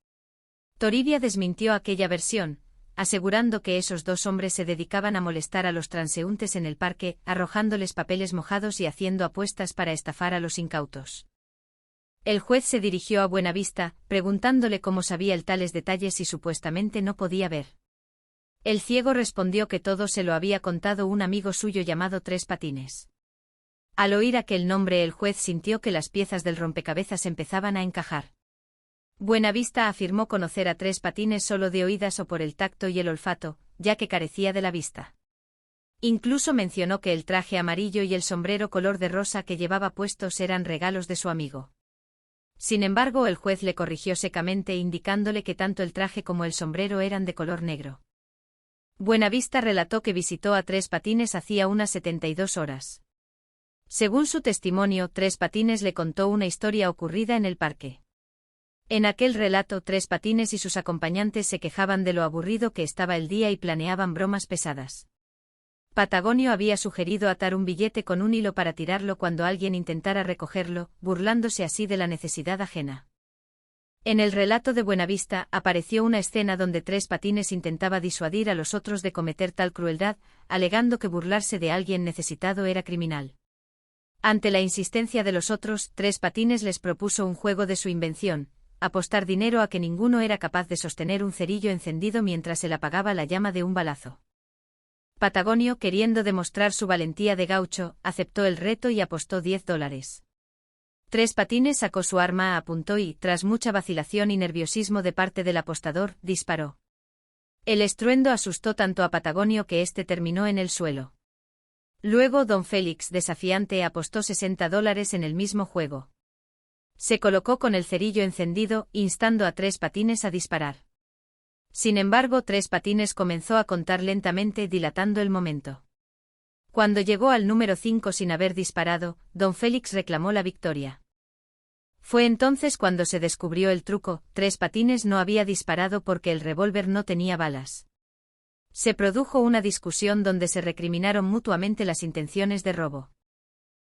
Toribia desmintió aquella versión, asegurando que esos dos hombres se dedicaban a molestar a los transeúntes en el parque, arrojándoles papeles mojados y haciendo apuestas para estafar a los incautos. El juez se dirigió a Buenavista, preguntándole cómo sabía el tales detalles y supuestamente no podía ver. El ciego respondió que todo se lo había contado un amigo suyo llamado Tres Patines. Al oír aquel nombre el juez sintió que las piezas del rompecabezas empezaban a encajar. Buenavista afirmó conocer a Tres Patines solo de oídas o por el tacto y el olfato, ya que carecía de la vista. Incluso mencionó que el traje amarillo y el sombrero color de rosa que llevaba puestos eran regalos de su amigo. Sin embargo, el juez le corrigió secamente indicándole que tanto el traje como el sombrero eran de color negro. Buenavista relató que visitó a Tres Patines hacía unas 72 horas. Según su testimonio, Tres Patines le contó una historia ocurrida en el parque. En aquel relato, Tres Patines y sus acompañantes se quejaban de lo aburrido que estaba el día y planeaban bromas pesadas. Patagonio había sugerido atar un billete con un hilo para tirarlo cuando alguien intentara recogerlo, burlándose así de la necesidad ajena. En el relato de Buenavista apareció una escena donde Tres Patines intentaba disuadir a los otros de cometer tal crueldad, alegando que burlarse de alguien necesitado era criminal. Ante la insistencia de los otros, Tres Patines les propuso un juego de su invención: apostar dinero a que ninguno era capaz de sostener un cerillo encendido mientras él apagaba la llama de un balazo. Patagonio, queriendo demostrar su valentía de gaucho, aceptó el reto y apostó $10. Tres Patines sacó su arma, apuntó y, tras mucha vacilación y nerviosismo de parte del apostador, disparó. El estruendo asustó tanto a Patagonio que éste terminó en el suelo. Luego don Félix, desafiante, apostó $60 en el mismo juego. Se colocó con el cerillo encendido, instando a Tres Patines a disparar. Sin embargo, Tres Patines comenzó a contar lentamente, dilatando el momento. Cuando llegó al número 5 sin haber disparado, don Félix reclamó la victoria. Fue entonces cuando se descubrió el truco: Tres Patines no había disparado porque el revólver no tenía balas. Se produjo una discusión donde se recriminaron mutuamente las intenciones de robo.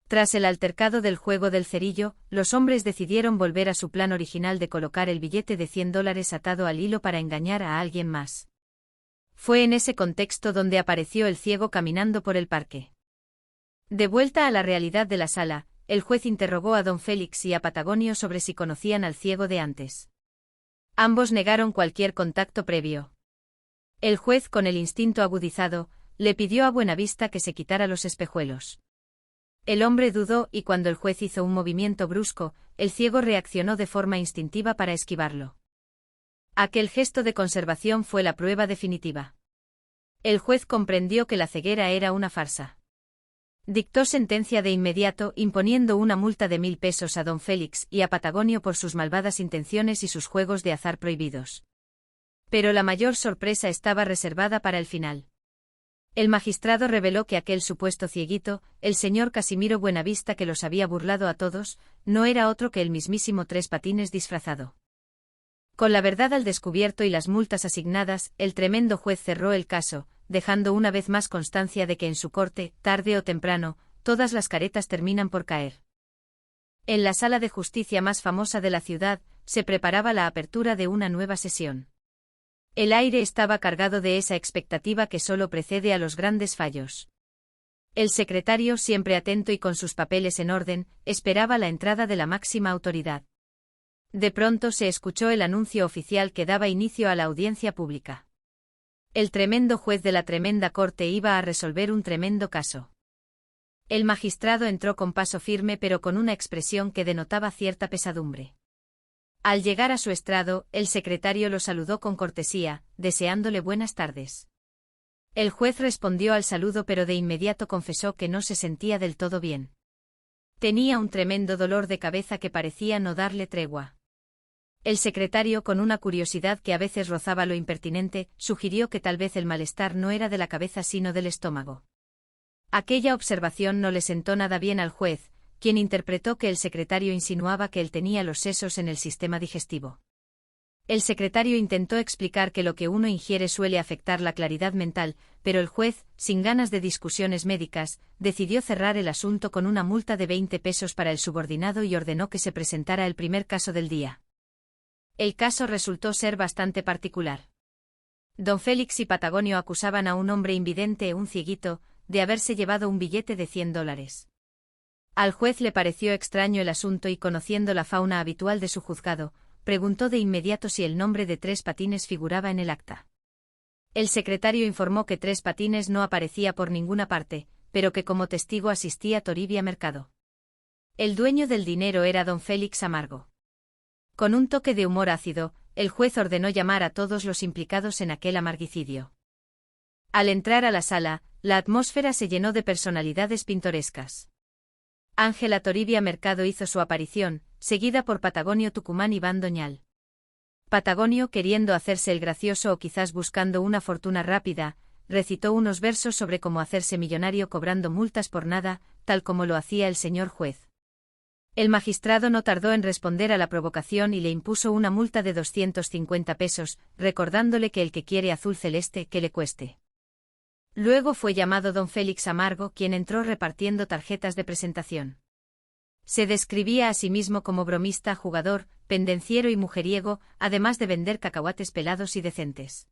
Tras el altercado del juego del cerillo, los hombres decidieron volver a su plan original de colocar el billete de $100 atado al hilo para engañar a alguien más. Fue en ese contexto donde apareció el ciego caminando por el parque. De vuelta a la realidad de la sala, el juez interrogó a don Félix y a Patagonio sobre si conocían al ciego de antes. Ambos negaron cualquier contacto previo. El juez, con el instinto agudizado, le pidió a Buenavista que se quitara los espejuelos. El hombre dudó y cuando el juez hizo un movimiento brusco, el ciego reaccionó de forma instintiva para esquivarlo. Aquel gesto de conservación fue la prueba definitiva. El juez comprendió que la ceguera era una farsa. Dictó sentencia de inmediato, imponiendo una multa de 1.000 pesos a don Félix y a Patagonio por sus malvadas intenciones y sus juegos de azar prohibidos. Pero la mayor sorpresa estaba reservada para el final. El magistrado reveló que aquel supuesto cieguito, el señor Casimiro Buenavista, que los había burlado a todos, no era otro que el mismísimo Tres Patines disfrazado. Con la verdad al descubierto y las multas asignadas, el tremendo juez cerró el caso, dejando una vez más constancia de que en su corte, tarde o temprano, todas las caretas terminan por caer. En la sala de justicia más famosa de la ciudad, se preparaba la apertura de una nueva sesión. El aire estaba cargado de esa expectativa que solo precede a los grandes fallos. El secretario, siempre atento y con sus papeles en orden, esperaba la entrada de la máxima autoridad. De pronto se escuchó el anuncio oficial que daba inicio a la audiencia pública. El tremendo juez de la tremenda corte iba a resolver un tremendo caso. El magistrado entró con paso firme pero con una expresión que denotaba cierta pesadumbre. Al llegar a su estrado, el secretario lo saludó con cortesía, deseándole buenas tardes. El juez respondió al saludo pero de inmediato confesó que no se sentía del todo bien. Tenía un tremendo dolor de cabeza que parecía no darle tregua. El secretario, con una curiosidad que a veces rozaba lo impertinente, sugirió que tal vez el malestar no era de la cabeza sino del estómago. Aquella observación no le sentó nada bien al juez, quien interpretó que el secretario insinuaba que él tenía los sesos en el sistema digestivo. El secretario intentó explicar que lo que uno ingiere suele afectar la claridad mental, pero el juez, sin ganas de discusiones médicas, decidió cerrar el asunto con una multa de 20 pesos para el subordinado y ordenó que se presentara el primer caso del día. El caso resultó ser bastante particular. Don Félix y Patagonio acusaban a un hombre invidente, un cieguito, de haberse llevado un billete de $100. Al juez le pareció extraño el asunto y, conociendo la fauna habitual de su juzgado, preguntó de inmediato si el nombre de Tres Patines figuraba en el acta. El secretario informó que Tres Patines no aparecía por ninguna parte, pero que como testigo asistía Toribia Mercado. El dueño del dinero era don Félix Amargo. Con un toque de humor ácido, el juez ordenó llamar a todos los implicados en aquel amarguicidio. Al entrar a la sala, la atmósfera se llenó de personalidades pintorescas. Ángela Toribia Mercado hizo su aparición, seguida por Patagonio Tucumán y Van Doñal. Patagonio, queriendo hacerse el gracioso o quizás buscando una fortuna rápida, recitó unos versos sobre cómo hacerse millonario cobrando multas por nada, tal como lo hacía el señor juez. El magistrado no tardó en responder a la provocación y le impuso una multa de 250 pesos, recordándole que el que quiere azul celeste, que le cueste. Luego fue llamado don Félix Amargo, quien entró repartiendo tarjetas de presentación. Se describía a sí mismo como bromista, jugador, pendenciero y mujeriego, además de vender cacahuates pelados y decentes.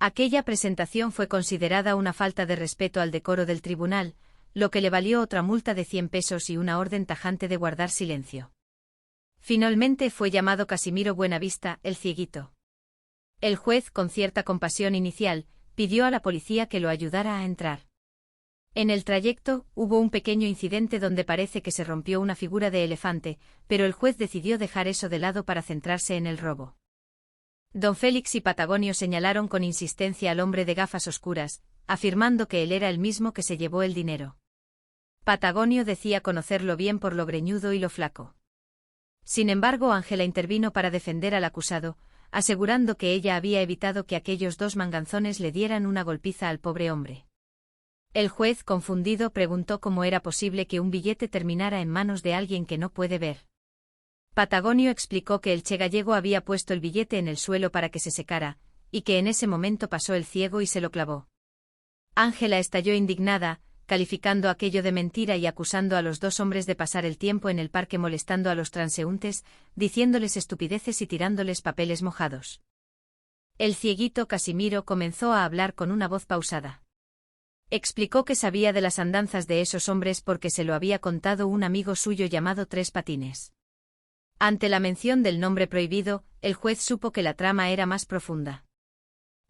Aquella presentación fue considerada una falta de respeto al decoro del tribunal, lo que le valió otra multa de 100 pesos y una orden tajante de guardar silencio. Finalmente fue llamado Casimiro Buenavista, el cieguito. El juez, con cierta compasión inicial, pidió a la policía que lo ayudara a entrar. En el trayecto, hubo un pequeño incidente donde parece que se rompió una figura de elefante, pero el juez decidió dejar eso de lado para centrarse en el robo. Don Félix y Patagonio señalaron con insistencia al hombre de gafas oscuras, afirmando que él era el mismo que se llevó el dinero. Patagonio decía conocerlo bien por lo greñudo y lo flaco. Sin embargo, Ángela intervino para defender al acusado, asegurando que ella había evitado que aquellos dos manganzones le dieran una golpiza al pobre hombre. El juez, confundido, preguntó cómo era posible que un billete terminara en manos de alguien que no puede ver. Patagonio explicó que el che gallego había puesto el billete en el suelo para que se secara, y que en ese momento pasó el ciego y se lo clavó. Ángela estalló indignada, calificando aquello de mentira y acusando a los dos hombres de pasar el tiempo en el parque molestando a los transeúntes, diciéndoles estupideces y tirándoles papeles mojados. El cieguito Casimiro comenzó a hablar con una voz pausada. Explicó que sabía de las andanzas de esos hombres porque se lo había contado un amigo suyo llamado Tres Patines. Ante la mención del nombre prohibido, el juez supo que la trama era más profunda.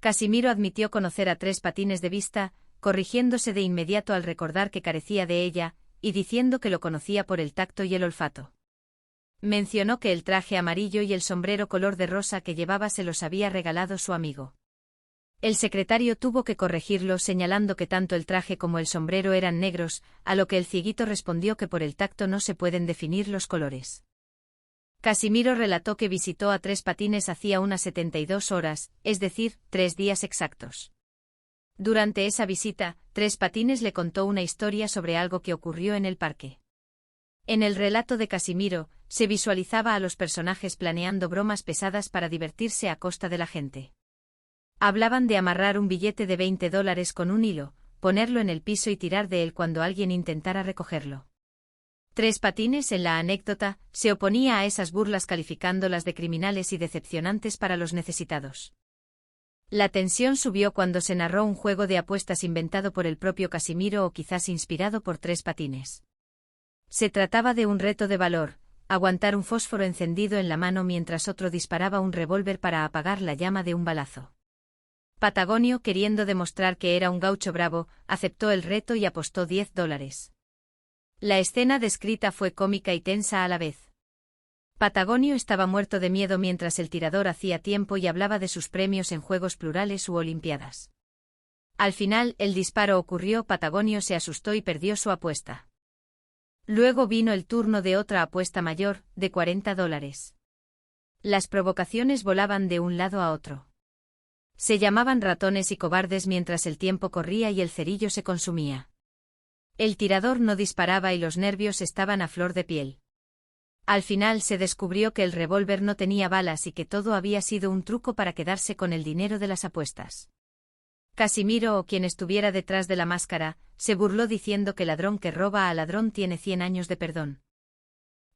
Casimiro admitió conocer a Tres Patines de vista, corrigiéndose de inmediato al recordar que carecía de ella, y diciendo que lo conocía por el tacto y el olfato. Mencionó que el traje amarillo y el sombrero color de rosa que llevaba se los había regalado su amigo. El secretario tuvo que corregirlo señalando que tanto el traje como el sombrero eran negros, a lo que el cieguito respondió que por el tacto no se pueden definir los colores. Casimiro relató que visitó a Tres Patines hacía unas 72 horas, es decir, 3 días exactos. Durante esa visita, Tres Patines le contó una historia sobre algo que ocurrió en el parque. En el relato de Casimiro, se visualizaba a los personajes planeando bromas pesadas para divertirse a costa de la gente. Hablaban de amarrar un billete de $20 con un hilo, ponerlo en el piso y tirar de él cuando alguien intentara recogerlo. Tres Patines, en la anécdota, se oponía a esas burlas calificándolas de criminales y decepcionantes para los necesitados. La tensión subió cuando se narró un juego de apuestas inventado por el propio Casimiro o quizás inspirado por Tres Patines. Se trataba de un reto de valor, aguantar un fósforo encendido en la mano mientras otro disparaba un revólver para apagar la llama de un balazo. Patagonio, queriendo demostrar que era un gaucho bravo, aceptó el reto y apostó $10. La escena descrita fue cómica y tensa a la vez. Patagonio estaba muerto de miedo mientras el tirador hacía tiempo y hablaba de sus premios en juegos plurales u olimpiadas. Al final, el disparo ocurrió, Patagonio se asustó y perdió su apuesta. Luego vino el turno de otra apuesta mayor, de $40. Las provocaciones volaban de un lado a otro. Se llamaban ratones y cobardes mientras el tiempo corría y el cerillo se consumía. El tirador no disparaba y los nervios estaban a flor de piel. Al final se descubrió que el revólver no tenía balas y que todo había sido un truco para quedarse con el dinero de las apuestas. Casimiro, o quien estuviera detrás de la máscara, se burló diciendo que ladrón que roba a ladrón tiene 100 años de perdón.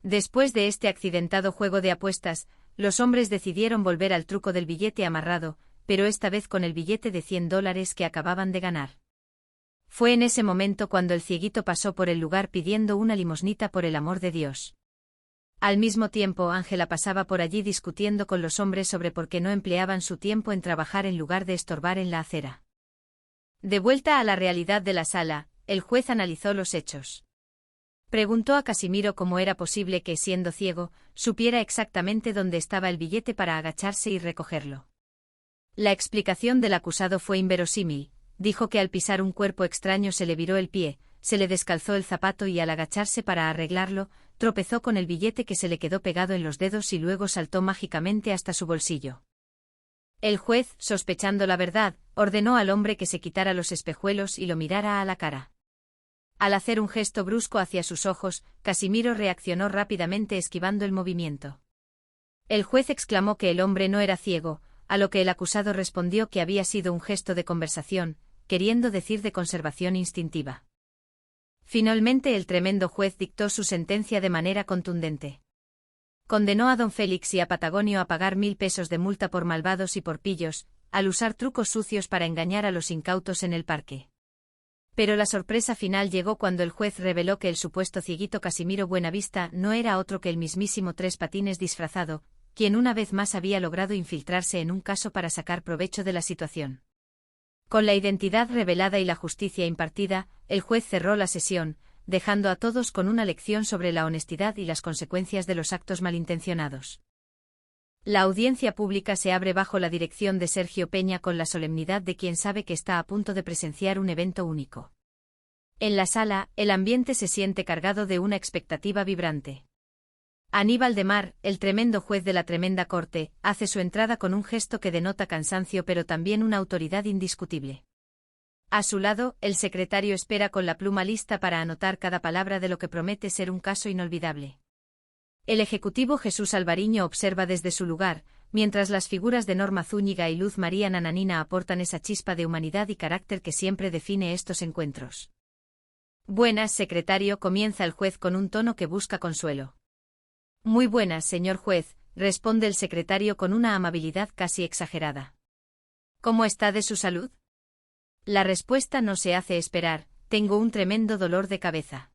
Después de este accidentado juego de apuestas, los hombres decidieron volver al truco del billete amarrado, pero esta vez con el billete de $100 que acababan de ganar. Fue en ese momento cuando el cieguito pasó por el lugar pidiendo una limosnita por el amor de Dios. Al mismo tiempo, Ángela pasaba por allí discutiendo con los hombres sobre por qué no empleaban su tiempo en trabajar en lugar de estorbar en la acera. De vuelta a la realidad de la sala, el juez analizó los hechos. Preguntó a Casimiro cómo era posible que, siendo ciego, supiera exactamente dónde estaba el billete para agacharse y recogerlo. La explicación del acusado fue inverosímil. Dijo que al pisar un cuerpo extraño se le viró el pie, se le descalzó el zapato y al agacharse para arreglarlo, tropezó con el billete que se le quedó pegado en los dedos y luego saltó mágicamente hasta su bolsillo. El juez, sospechando la verdad, ordenó al hombre que se quitara los espejuelos y lo mirara a la cara. Al hacer un gesto brusco hacia sus ojos, Casimiro reaccionó rápidamente esquivando el movimiento. El juez exclamó que el hombre no era ciego, a lo que el acusado respondió que había sido un gesto de conversación, queriendo decir de conservación instintiva. Finalmente el tremendo juez dictó su sentencia de manera contundente. Condenó a don Félix y a Patagonio a pagar 1000 pesos de multa por malvados y por pillos, al usar trucos sucios para engañar a los incautos en el parque. Pero la sorpresa final llegó cuando el juez reveló que el supuesto cieguito Casimiro Buenavista no era otro que el mismísimo Tres Patines disfrazado, quien una vez más había logrado infiltrarse en un caso para sacar provecho de la situación. Con la identidad revelada y la justicia impartida, el juez cerró la sesión, dejando a todos con una lección sobre la honestidad y las consecuencias de los actos malintencionados. La audiencia pública se abre bajo la dirección de Sergio Peña con la solemnidad de quien sabe que está a punto de presenciar un evento único. En la sala, el ambiente se siente cargado de una expectativa vibrante. Aníbal de Mar, el tremendo juez de la tremenda corte, hace su entrada con un gesto que denota cansancio pero también una autoridad indiscutible. A su lado, el secretario espera con la pluma lista para anotar cada palabra de lo que promete ser un caso inolvidable. El ejecutivo Jesús Alvariño observa desde su lugar, mientras las figuras de Norma Zúñiga y Luz María Nananina aportan esa chispa de humanidad y carácter que siempre define estos encuentros. Buenas, secretario, comienza el juez con un tono que busca consuelo. Muy buenas, señor juez, responde el secretario con una amabilidad casi exagerada. ¿Cómo está de su salud? La respuesta no se hace esperar, tengo un tremendo dolor de cabeza.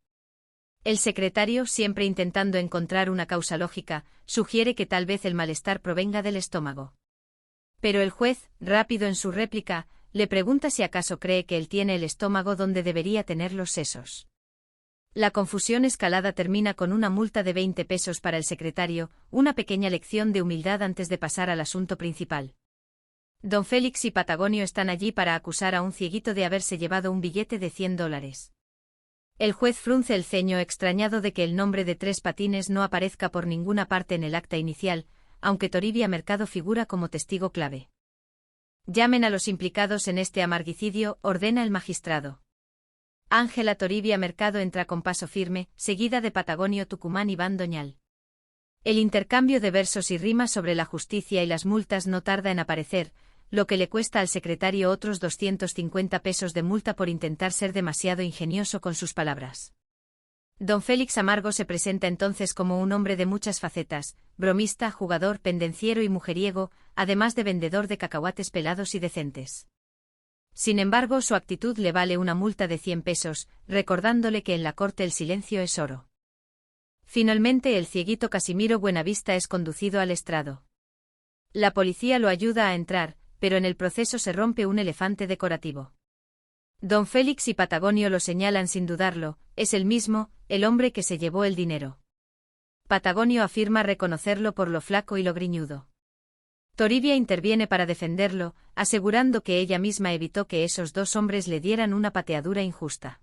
El secretario, siempre intentando encontrar una causa lógica, sugiere que tal vez el malestar provenga del estómago. Pero el juez, rápido en su réplica, le pregunta si acaso cree que él tiene el estómago donde debería tener los sesos. La confusión escalada termina con una multa de 20 pesos para el secretario, una pequeña lección de humildad antes de pasar al asunto principal. Don Félix y Patagonio están allí para acusar a un cieguito de haberse llevado un billete de $100. El juez frunce el ceño extrañado de que el nombre de Tres Patines no aparezca por ninguna parte en el acta inicial, aunque Toribia Mercado figura como testigo clave. Llamen a los implicados en este amarguicidio, ordena el magistrado. Ángela Toribia Mercado entra con paso firme, seguida de Patagonio Tucumán Iván Doñal. El intercambio de versos y rimas sobre la justicia y las multas no tarda en aparecer, lo que le cuesta al secretario otros 250 pesos de multa por intentar ser demasiado ingenioso con sus palabras. Don Félix Amargo se presenta entonces como un hombre de muchas facetas, bromista, jugador, pendenciero y mujeriego, además de vendedor de cacahuates pelados y decentes. Sin embargo, su actitud le vale una multa de 100 pesos, recordándole que en la corte el silencio es oro. Finalmente el cieguito Casimiro Buenavista es conducido al estrado. La policía lo ayuda a entrar, pero en el proceso se rompe un elefante decorativo. Don Félix y Patagonio lo señalan sin dudarlo, es el mismo, el hombre que se llevó el dinero. Patagonio afirma reconocerlo por lo flaco y lo griñudo. Toribia interviene para defenderlo, asegurando que ella misma evitó que esos dos hombres le dieran una pateadura injusta.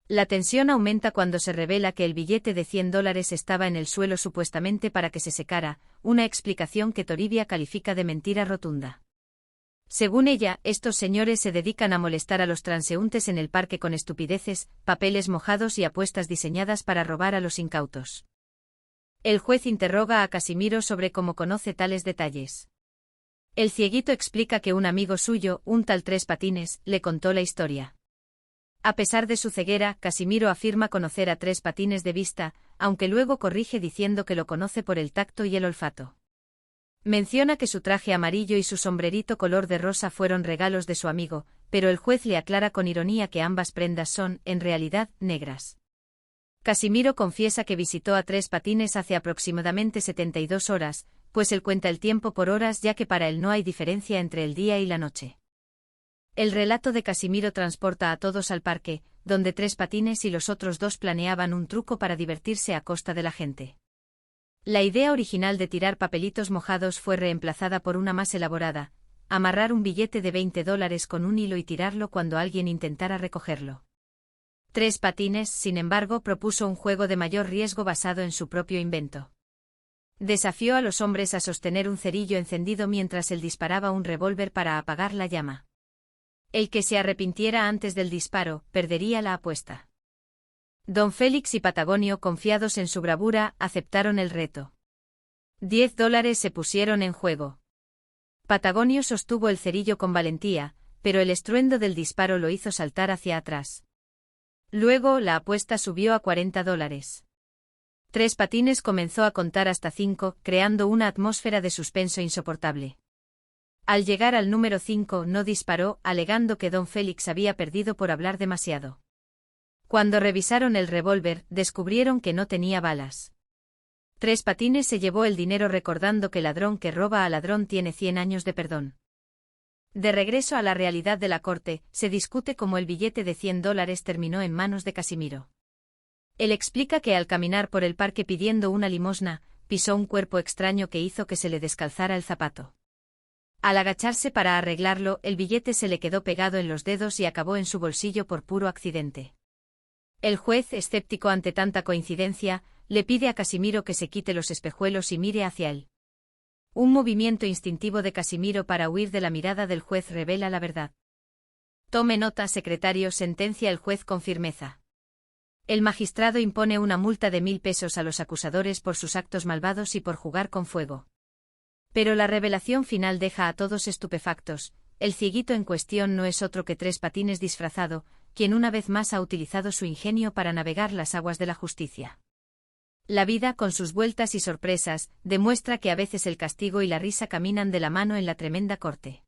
La tensión aumenta cuando se revela que el billete de $100 estaba en el suelo supuestamente para que se secara, una explicación que Toribia califica de mentira rotunda. Según ella, estos señores se dedican a molestar a los transeúntes en el parque con estupideces, papeles mojados y apuestas diseñadas para robar a los incautos. El juez interroga a Casimiro sobre cómo conoce tales detalles. El cieguito explica que un amigo suyo, un tal Tres Patines, le contó la historia. A pesar de su ceguera, Casimiro afirma conocer a Tres Patines de vista, aunque luego corrige diciendo que lo conoce por el tacto y el olfato. Menciona que su traje amarillo y su sombrerito color de rosa fueron regalos de su amigo, pero el juez le aclara con ironía que ambas prendas son, en realidad, negras. Casimiro confiesa que visitó a Tres Patines hace aproximadamente 72 horas, pues él cuenta el tiempo por horas ya que para él no hay diferencia entre el día y la noche. El relato de Casimiro transporta a todos al parque, donde Tres Patines y los otros dos planeaban un truco para divertirse a costa de la gente. La idea original de tirar papelitos mojados fue reemplazada por una más elaborada: amarrar un billete de $20 con un hilo y tirarlo cuando alguien intentara recogerlo. Tres Patines, sin embargo, propuso un juego de mayor riesgo basado en su propio invento. Desafió a los hombres a sostener un cerillo encendido mientras él disparaba un revólver para apagar la llama. El que se arrepintiera antes del disparo, perdería la apuesta. Don Félix y Patagonio, confiados en su bravura, aceptaron el reto. $10 se pusieron en juego. Patagonio sostuvo el cerillo con valentía, pero el estruendo del disparo lo hizo saltar hacia atrás. Luego la apuesta subió a $40. Tres Patines comenzó a contar hasta 5, creando una atmósfera de suspenso insoportable. Al llegar al número 5 no disparó, alegando que don Félix había perdido por hablar demasiado. Cuando revisaron el revólver, descubrieron que no tenía balas. Tres Patines se llevó el dinero recordando que ladrón que roba a ladrón tiene 100 años de perdón. De regreso a la realidad de la corte, se discute cómo el billete de $100 terminó en manos de Casimiro. Él explica que al caminar por el parque pidiendo una limosna, pisó un cuerpo extraño que hizo que se le descalzara el zapato. Al agacharse para arreglarlo, el billete se le quedó pegado en los dedos y acabó en su bolsillo por puro accidente. El juez, escéptico ante tanta coincidencia, le pide a Casimiro que se quite los espejuelos y mire hacia él. Un movimiento instintivo de Casimiro para huir de la mirada del juez revela la verdad. Tome nota, secretario, sentencia el juez con firmeza. El magistrado impone una multa de 1.000 pesos a los acusadores por sus actos malvados y por jugar con fuego. Pero la revelación final deja a todos estupefactos. El cieguito en cuestión no es otro que Tres Patines disfrazado, quien una vez más ha utilizado su ingenio para navegar las aguas de la justicia. La vida, con sus vueltas y sorpresas, demuestra que a veces el castigo y la risa caminan de la mano en la tremenda corte.